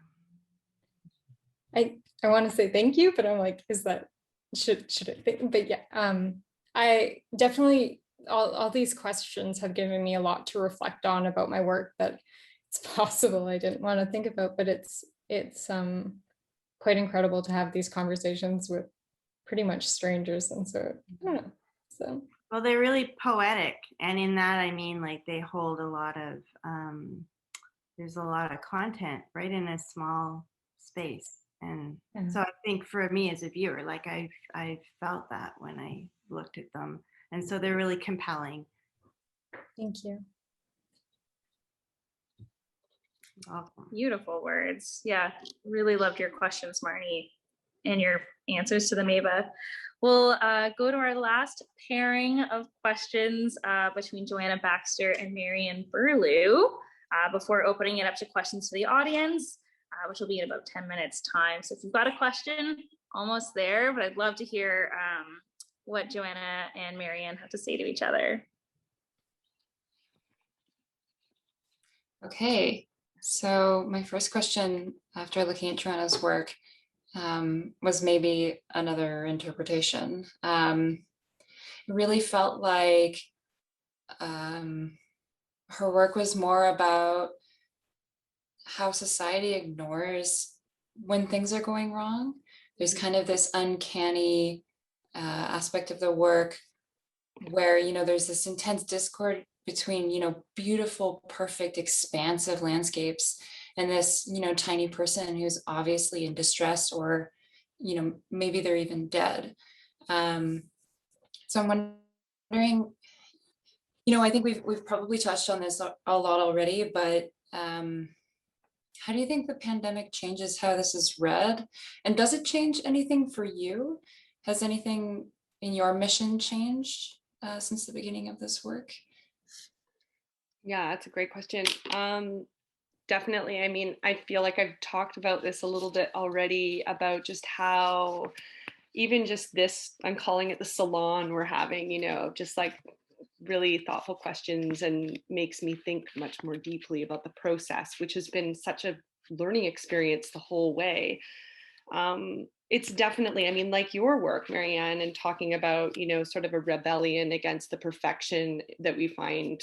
I want to say thank you, but I'm like, is that should it be? But yeah, I definitely all these questions have given me a lot to reflect on about my work that it's possible I didn't want to think about, but it's quite incredible to have these conversations with pretty much strangers, and so I don't know. So well, they're really poetic, and in that I mean like they hold a lot of there's a lot of content right in a small space. And so I think for me as a viewer, like I felt that when I looked at them, and so they're really compelling. Thank you. Awesome. Beautiful words. Yeah, really loved your questions, Marnie, and your answers to them, Ava. We'll go to our last pairing of questions between Joanna Baxter and Marianne Burlew before opening it up to questions to the audience. Which will be in about 10 minutes time. So if you've got a question, almost there, but I'd love to hear what Joanna and Marianne have to say to each other. Okay, so my first question after looking at Joanna's work was maybe another interpretation. It really felt like her work was more about how society ignores when things are going wrong. There's kind of this uncanny aspect of the work where, you know, there's this intense discord between, you know, beautiful, perfect, expansive landscapes and this, you know, tiny person who's obviously in distress, or, you know, maybe they're even dead. So I'm wondering, you know, I think we've probably touched on this a lot already, but how do you think the pandemic changes how this is read? And does it change anything for you? Has anything in your mission changed since the beginning of this work? Yeah, that's a great question. Definitely. I mean, I feel like I've talked about this a little bit already, about just how even just this, I'm calling it the salon we're having, you know, just like really thoughtful questions, and makes me think much more deeply about the process, which has been such a learning experience the whole way. It's definitely, I mean, like your work, Marianne, and talking about, you know, sort of a rebellion against the perfection that we find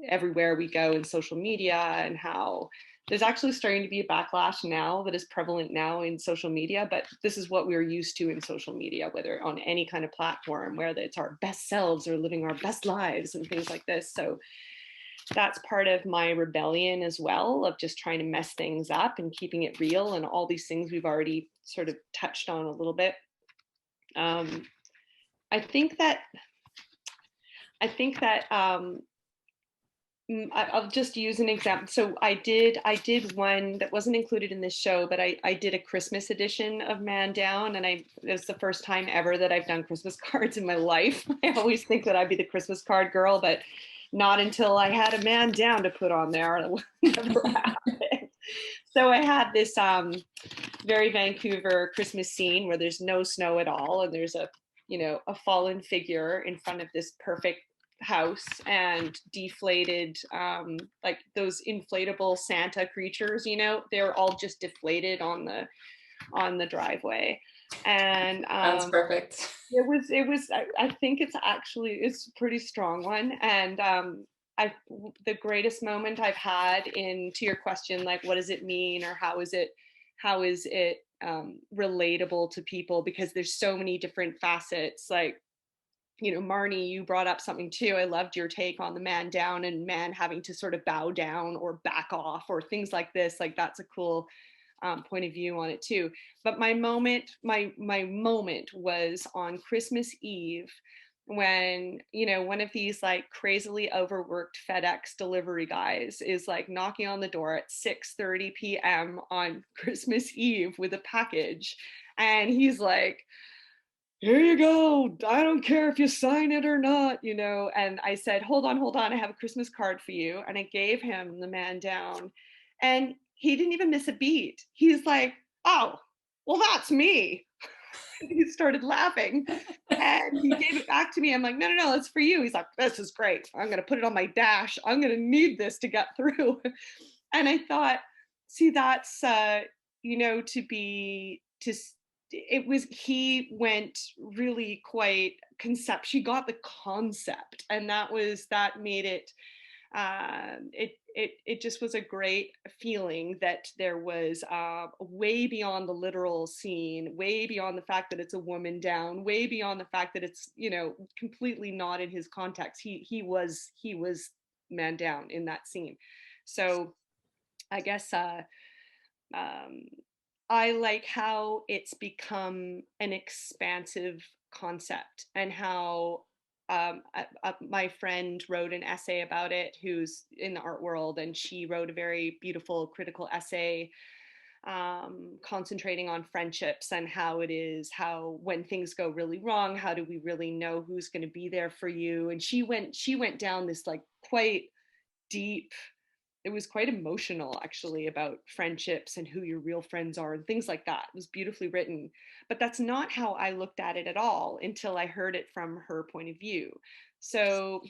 everywhere we go in social media, and how there's actually starting to be a backlash now that is prevalent now in social media, but this is what we're used to in social media, whether on any kind of platform, where it's our best selves or living our best lives and things like this. So that's part of my rebellion as well, of just trying to mess things up and keeping it real, and all these things we've already sort of touched on a little bit. I think that I'll just use an example. So I did one that wasn't included in this show, but I did a Christmas edition of Man Down, and it was the first time ever that I've done Christmas cards in my life. I always think that I'd be the Christmas card girl, but not until I had a man down to put on there. It never happened. So I had this very Vancouver Christmas scene where there's no snow at all, and there's a, you know, a fallen figure in front of this perfect house, and deflated, like those inflatable Santa creatures, you know, they're all just deflated on the driveway. And That's perfect. I think it's a pretty strong one. And the greatest moment I've had, to your question, like, what does it mean, or how is it relatable to people, because there's so many different facets. Like, you know, Marnie, you brought up something too. I loved your take on the man down, and man having to sort of bow down or back off or things like this. Like, that's a cool point of view on it too. But my moment was on Christmas Eve, when, you know, one of these like crazily overworked FedEx delivery guys is like knocking on the door at 6:30 p.m. on Christmas Eve with a package, and he's like, here you go, I don't care if you sign it or not, you know. And I said, hold on, I have a Christmas card for you. And I gave him the man down, and he didn't even miss a beat. He's like, oh, well, that's me. He started laughing, and he gave it back to me. I'm like, no, it's for you. He's like, this is great. I'm going to put it on my dash. I'm going to need this to get through. And I thought, see, that's, you know, he went really quite she got the concept, and that made it, it just was a great feeling that there was way beyond the literal scene, way beyond the fact that it's a woman down, way beyond the fact that it's, you know, completely not in his context. He was man down in that scene. So I guess I like how it's become an expansive concept, and how my friend wrote an essay about it, who's in the art world, and she wrote a very beautiful critical essay concentrating on friendships, and how when things go really wrong, how do we really know who's going to be there for you. And she went down this like quite deep, it was quite emotional actually, about friendships and who your real friends are and things like that. It was beautifully written, but that's not how I looked at it at all until I heard it from her point of view. So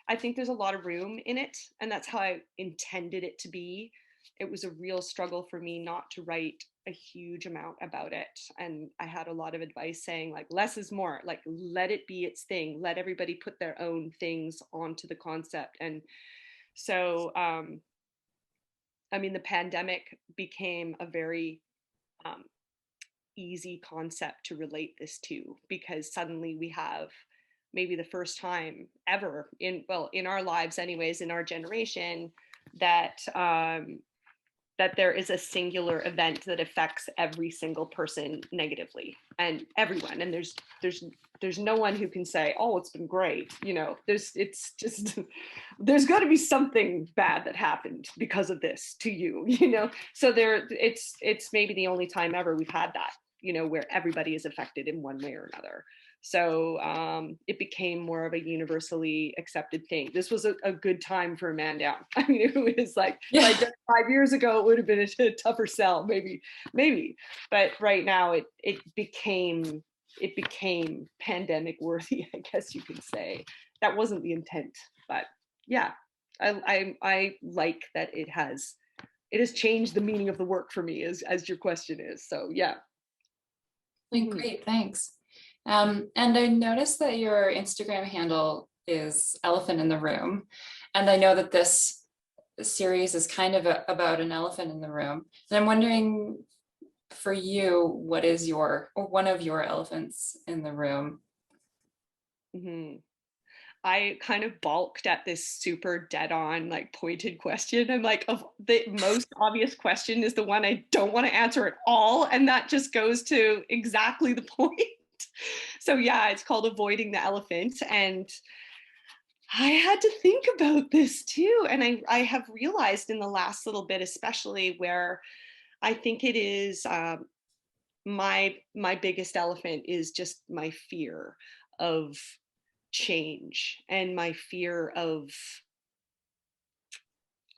I think there's a lot of room in it, and that's how I intended it to be. it was a real struggle for me not to write a huge amount about it. And I had a lot of advice saying like, less is more, like, let it be its thing, let everybody put their own things onto the concept. And so, I mean, the pandemic became a very easy concept to relate this to, because suddenly we have maybe the first time ever in our lives anyways, in our generation, that that there is a singular event that affects every single person negatively, and everyone, and there's no one who can say, oh, it's been great, you know. It's just there's got to be something bad that happened because of this to you, you know. So it's maybe the only time ever we've had that, you know, where everybody is affected in one way or another. So it became more of a universally accepted thing. This was a good time for a man down. I mean, it was like, Yeah. like 5 years ago, it would have been a tougher sell, maybe. But right now it became pandemic worthy, I guess you could say. That wasn't the intent, but yeah, I like that it has changed the meaning of the work for me, as your question is. So yeah. Great, thanks. And I noticed that your Instagram handle is Elephant in the Room. And I know that this series is kind of about an elephant in the room. And I'm wondering, for you, what is one of your elephants in the room? I kind of balked at this super dead on, like, pointed question. I'm like, of the most obvious question is the one I don't want to answer at all. And that just goes to exactly the point. So yeah, it's called Avoiding the Elephant. And I had to think about this too. And I have realized in the last little bit, especially, where I think it is my biggest elephant is just my fear of change, and my fear of,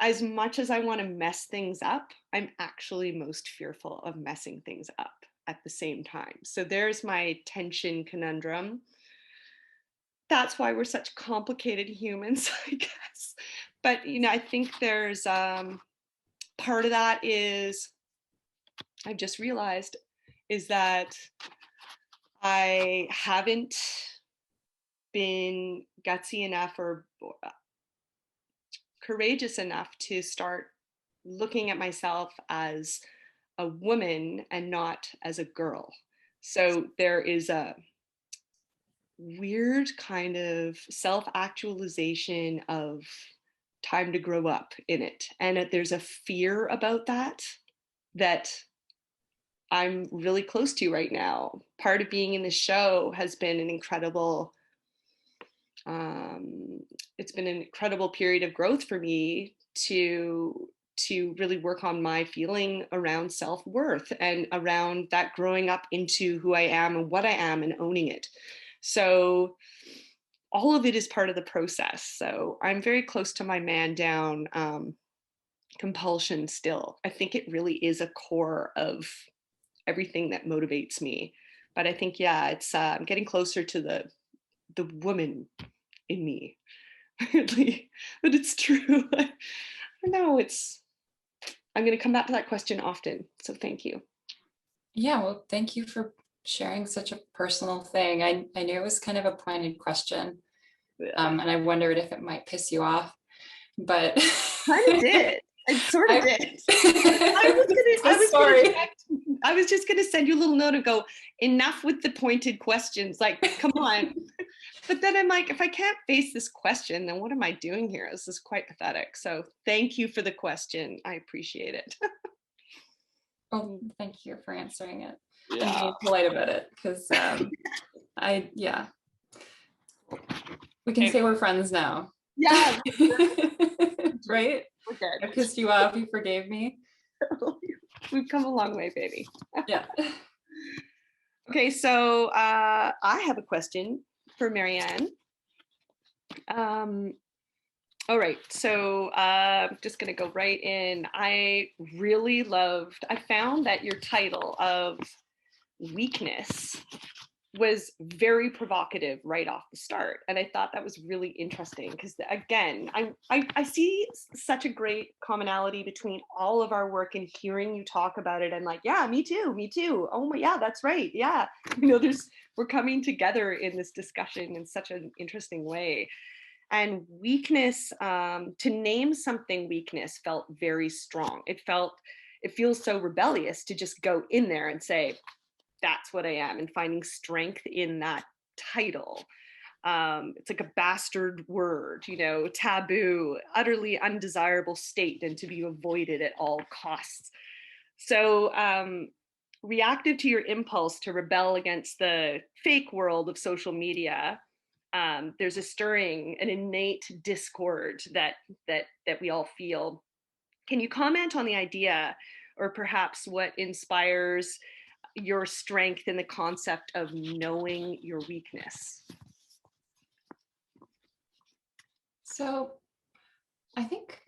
as much as I want to mess things up, I'm actually most fearful of messing things up at the same time. So there's my tension conundrum. That's why we're such complicated humans, I guess. But, you know, I think there's part of that is, I've just realized, is that I haven't been gutsy enough or courageous enough to start looking at myself as a woman and not as a girl. So there is a weird kind of self-actualization of time to grow up in it. And there's a fear about that I'm really close to right now. Part of being in the show has been an incredible, it's been an incredible period of growth for me to really work on my feeling around self-worth and around that growing up into who I am and what I am and owning it. So all of it is part of the process. So I'm very close to my man down compulsion still. I think it really is a core of everything that motivates me. But I think, yeah, it's I'm getting closer to the woman in me, weirdly, but it's true. I know I'm going to come back to that question often. So thank you. Yeah, well, thank you for sharing such a personal thing. I knew it was kind of a pointed question, and I wondered if it might piss you off, but kind of did. I sort of did. I was just gonna send you a little note and go, enough with the pointed questions. Like, come on. But then I'm like, if I can't face this question, then what am I doing here? This is quite pathetic. So thank you for the question. I appreciate it. Oh, thank you for answering it. Yeah. I'm being polite about it, because we can say we're friends now. Yeah. Right? We're good. I pissed you off, you forgave me. We've come a long way, baby. Yeah. Okay, so I have a question for Marianne. All right, so I'm just gonna go right in. I found that your title of weakness was very provocative right off the start. And I thought that was really interesting because, again, I see such a great commonality between all of our work and hearing you talk about it and like, yeah, me too. Oh my, yeah, that's right. Yeah. We're coming together in this discussion in such an interesting way. And weakness, to name something weakness felt very strong. It feels so rebellious to just go in there and say, that's what I am, and finding strength in that title. It's like a bastard word, taboo, utterly undesirable state and to be avoided at all costs. So reactive to your impulse to rebel against the fake world of social media, there's a stirring, an innate discord that we all feel. Can you comment on the idea, or perhaps what inspires your strength in the concept of knowing your weakness? So I think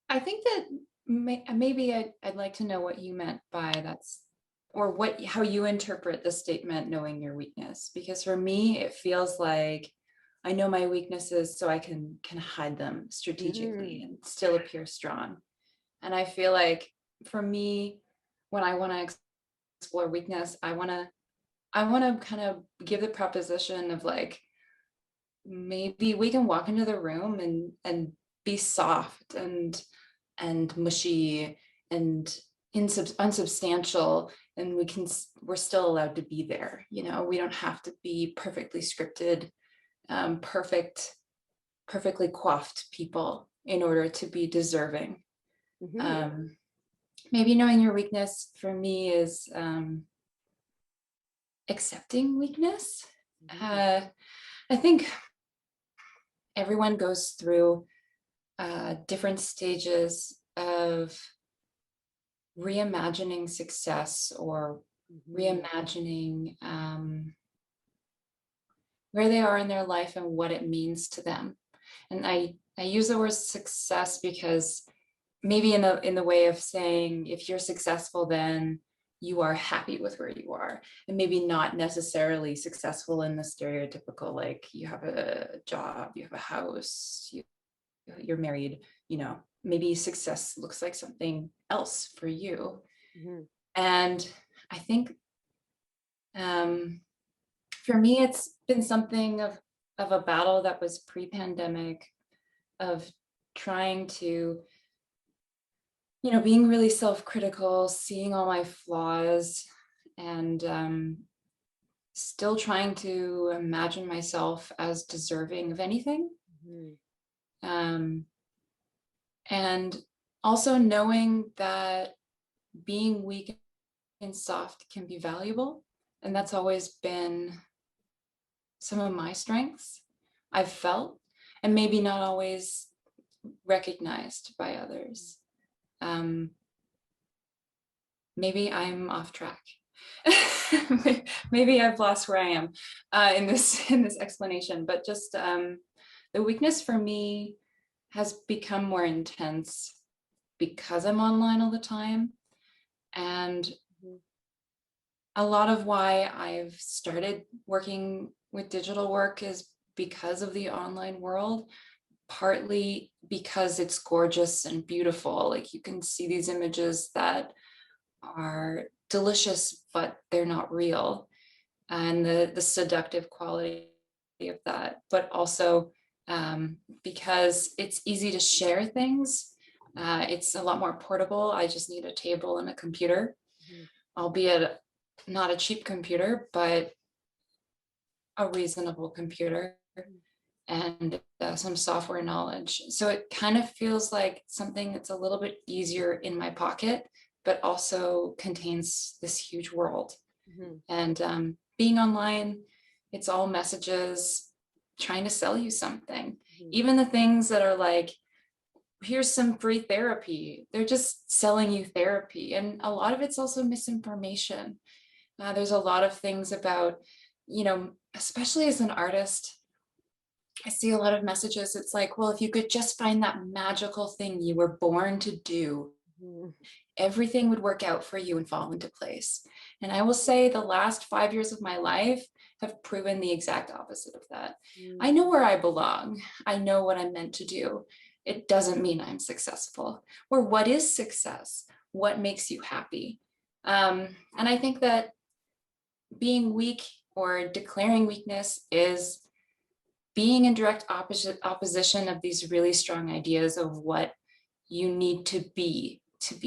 that maybe I'd like to know what you meant by that's, or how you interpret the statement, knowing your weakness, because for me, it feels like I know my weaknesses so I can hide them strategically and still appear strong. And I feel like for me, when I want to explore weakness, I want to kind of give the proposition of like, maybe we can walk into the room and be soft and mushy and unsubstantial, and we're still allowed to be there. We don't have to be perfectly scripted, perfectly coiffed people in order to be deserving. Maybe knowing your weakness for me is accepting weakness. I think everyone goes through different stages of reimagining success, or reimagining where they are in their life and what it means to them. And I use the word success because maybe in the way of saying, if you're successful, then you are happy with where you are, and maybe not necessarily successful in the stereotypical, like you have a job, you have a house, you're married, maybe success looks like something else for you. And I think for me, it's been something of a battle that was pre-pandemic, of trying to, being really self-critical, seeing all my flaws, and still trying to imagine myself as deserving of anything. And also knowing that being weak and soft can be valuable. And that's always been some of my strengths I've felt, and maybe not always recognized by others. Maybe I'm off track. Maybe I've lost where I am in this explanation, but just the weakness for me has become more intense because I'm online all the time. And a lot of why I've started working with digital work is because of the online world, partly because it's gorgeous and beautiful. Like, you can see these images that are delicious, but they're not real. And the seductive quality of that, but also because it's easy to share things. It's a lot more portable. I just need a table and a computer, albeit not a cheap computer, but a reasonable computer, and some software knowledge. So it kind of feels like something that's a little bit easier in my pocket, but also contains this huge world. And being online, it's all messages trying to sell you something. Even the things that are like, here's some free therapy, they're just selling you therapy. And a lot of it's also misinformation. There's a lot of things about, especially as an artist, I see a lot of messages. It's like, well, if you could just find that magical thing you were born to do, everything would work out for you and fall into place. And I will say the last 5 years of my life have proven the exact opposite of that. I know where I belong. I know what I'm meant to do. It doesn't mean I'm successful. Or what is success? What makes you happy? And I think that being weak or declaring weakness is being in direct opposition of these really strong ideas of what you need to be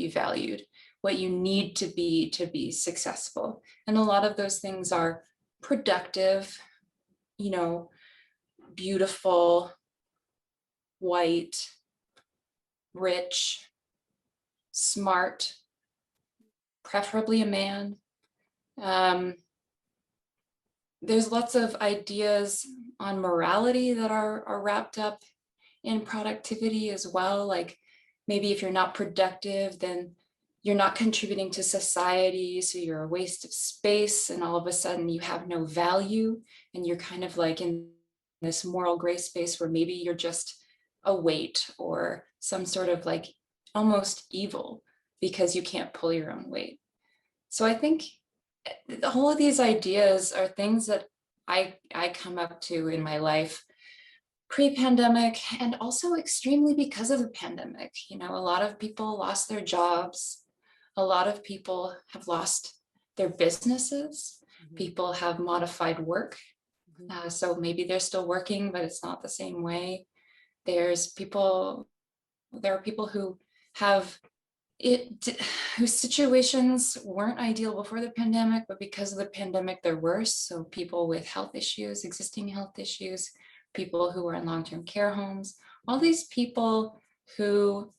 valued, what you need to be successful. And a lot of those things are productive, you know, beautiful, white, rich, smart, preferably a man. There's lots of ideas on morality that are wrapped up in productivity as well. Like maybe if you're not productive, then you're not contributing to society, so you're a waste of space, and all of a sudden you have no value, and you're kind of like in this moral gray space where maybe you're just a weight or some sort of like almost evil because you can't pull your own weight. So I think the whole of these ideas are things that I come up to in my life pre-pandemic, and also extremely because of the pandemic. You know, a lot of people lost their jobs. A lot of people have lost their businesses. People have modified work. So maybe they're still working, but it's not the same way. There are people who have whose situations weren't ideal before the pandemic, but because of the pandemic, they're worse. So people with health issues, existing health issues, people who are in long-term care homes, all these people who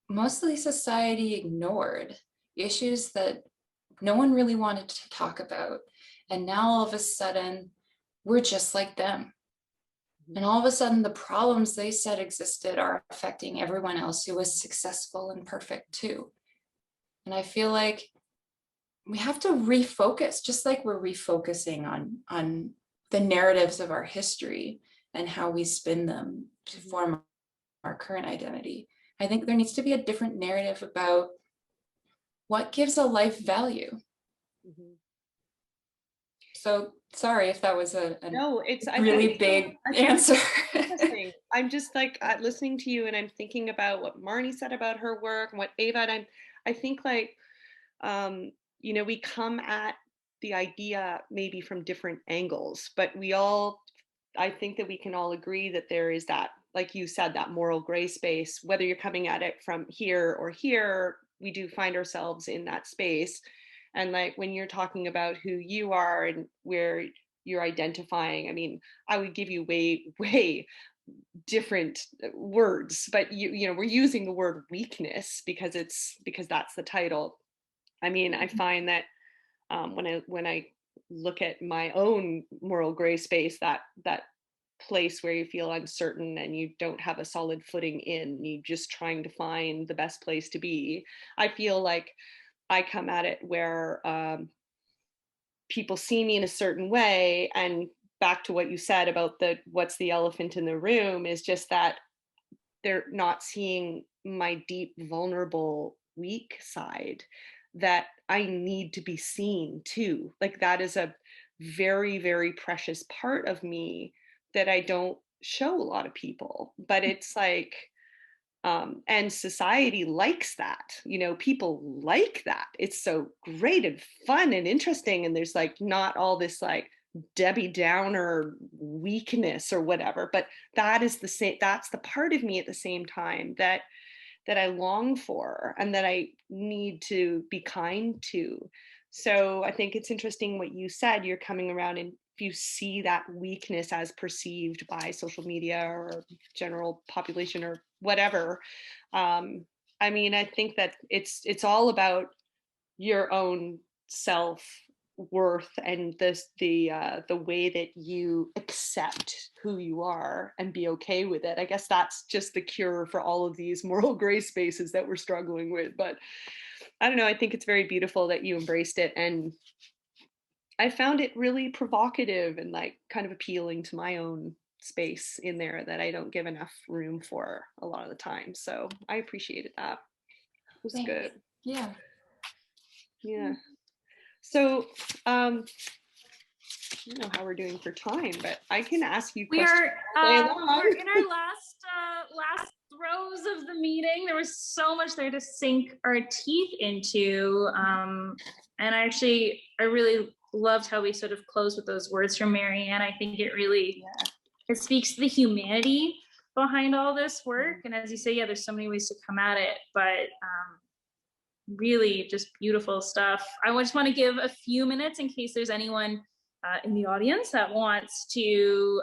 mostly society ignored, issues that no one really wanted to talk about. And now all of a sudden, we're just like them. And all of a sudden, the problems they said existed are affecting everyone else who was successful and perfect too. And I feel like we have to refocus, just like we're refocusing on the narratives of our history and how we spin them to form our current identity. I think there needs to be a different narrative about what gives a life value. So sorry if that was a really big answer. Interesting. I'm just like listening to you, and I'm thinking about what Marnie said about her work and what Ava, and I think like, you know, we come at the idea maybe from different angles, but I think that we can all agree that there is that, like you said, that moral gray space, whether you're coming at it from here or here, we do find ourselves in that space. And like when you're talking about who you are and where you're identifying, I mean, I would give you way different words, but you know, we're using the word weakness because that's the title. I mean, I find that when I look at my own moral gray space, that place where you feel uncertain and you don't have a solid footing in, you just trying to find the best place to be. I feel like I come at it where people see me in a certain way, and back to what you said about what's the elephant in the room is just that they're not seeing my deep, vulnerable, weak side that I need to be seen too. Like that is a very, very precious part of me that I don't show a lot of people, but it's like, and society likes that, you know, people like that. It's so great and fun and interesting. And there's like not all this like Debbie Downer weakness or whatever, but that is the same, that's the part of me at the same time that I long for and that I need to be kind to. So I think it's interesting what you said, you're coming around, and if you see that weakness as perceived by social media or general population or whatever, I mean, I think that it's all about your own self worth and the way that you accept who you are and be okay with it. I guess that's just the cure for all of these moral gray spaces that we're struggling with. But I don't know, I think it's very beautiful that you embraced it, and I found it really provocative and like kind of appealing to my own space in there that I don't give enough room for a lot of the time. So I appreciated that. It was good. Yeah. Yeah. So I don't know how we're doing for time, but I can ask you questions. We're in our last throes of the meeting. There was so much there to sink our teeth into. And I really loved how we sort of closed with those words from Marianne. I think it really, it speaks to the humanity behind all this work. And as you say, yeah, there's so many ways to come at it, but really just beautiful stuff. I just want to give a few minutes in case there's anyone in the audience that wants to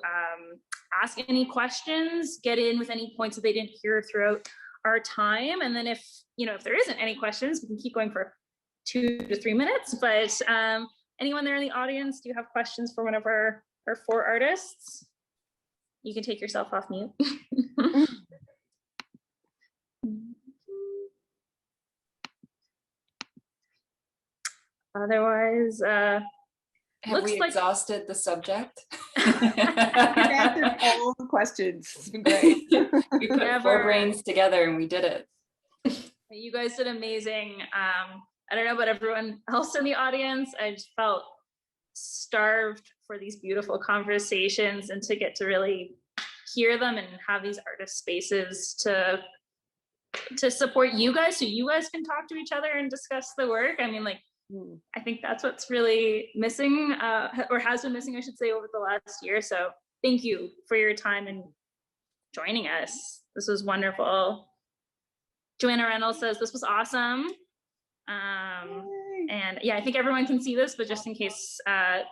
ask any questions, get in with any points that they didn't hear throughout our time. And then if there isn't any questions, we can keep going for 2 to 3 minutes. But anyone there in the audience, do you have questions for one of our 4 artists? You can take yourself off mute. Otherwise, have we exhausted the subject? We've answered all the questions. It's been great. We put 4 brains together and we did it. You guys did amazing. I don't know about everyone else in the audience. I just felt starved for these beautiful conversations and to get to really hear them and have these artist spaces to support you guys so you guys can talk to each other and discuss the work. I mean, like, I think that's what's really missing, or has been missing, I should say, over the last year. So thank you for your time and joining us. This was wonderful. Joanna Reynolds says this was awesome. And yeah, I think everyone can see this, but just in case,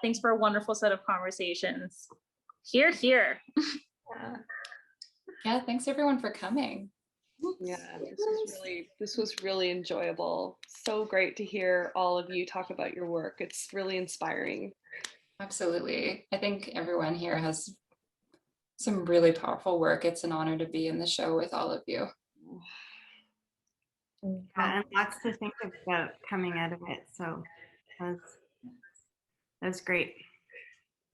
thanks for a wonderful set of conversations. Here. Yeah, thanks everyone for coming. Yeah, this was really enjoyable. So great to hear all of you talk about your work. It's really inspiring. Absolutely. I think everyone here has some really powerful work. It's an honor to be in the show with all of you. And lots to think about coming out of it. So that was great.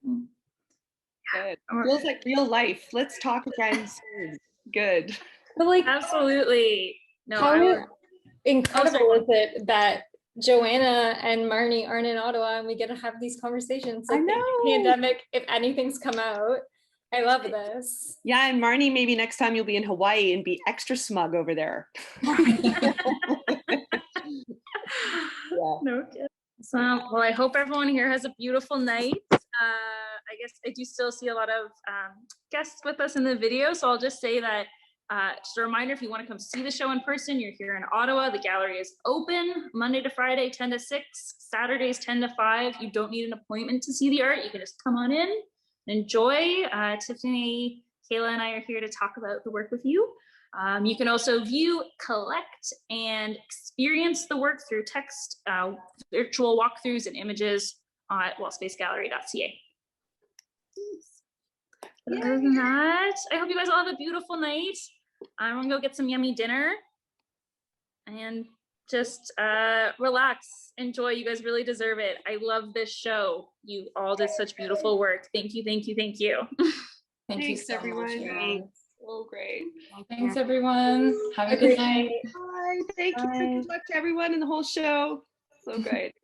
Good. Feels like real life. Let's talk again soon. Good. But like, absolutely. No, how incredible is it that Joanna and Marnie aren't in Ottawa and we get to have these conversations? Like, I know. The pandemic, if anything's come out, I love this. Yeah, and Marnie, maybe next time you'll be in Hawaii and be extra smug over there. No kidding. So, well, I hope everyone here has a beautiful night. I guess I do still see a lot of guests with us in the video, so I'll just say that just a reminder, if you want to come see the show in person, you're here in Ottawa. The gallery is open Monday to Friday, 10 to 6, Saturdays, 10 to 5. You don't need an appointment to see the art. You can just come on in and enjoy. Tiffany, Kayla, and I are here to talk about the work with you. You can also view, collect, and experience the work through text, virtual walkthroughs, and images at WALLSPACEGALLERY.CA. Other than that, I hope you guys all have a beautiful night. I'm gonna go get some yummy dinner and just relax, enjoy. You guys really deserve it. I love this show. You all did such beautiful work. Thank you. Thanks, you so everyone. Much. So great. Thanks, everyone. Have a good night. Bye. Thank you. Good luck to everyone in the whole show. So great.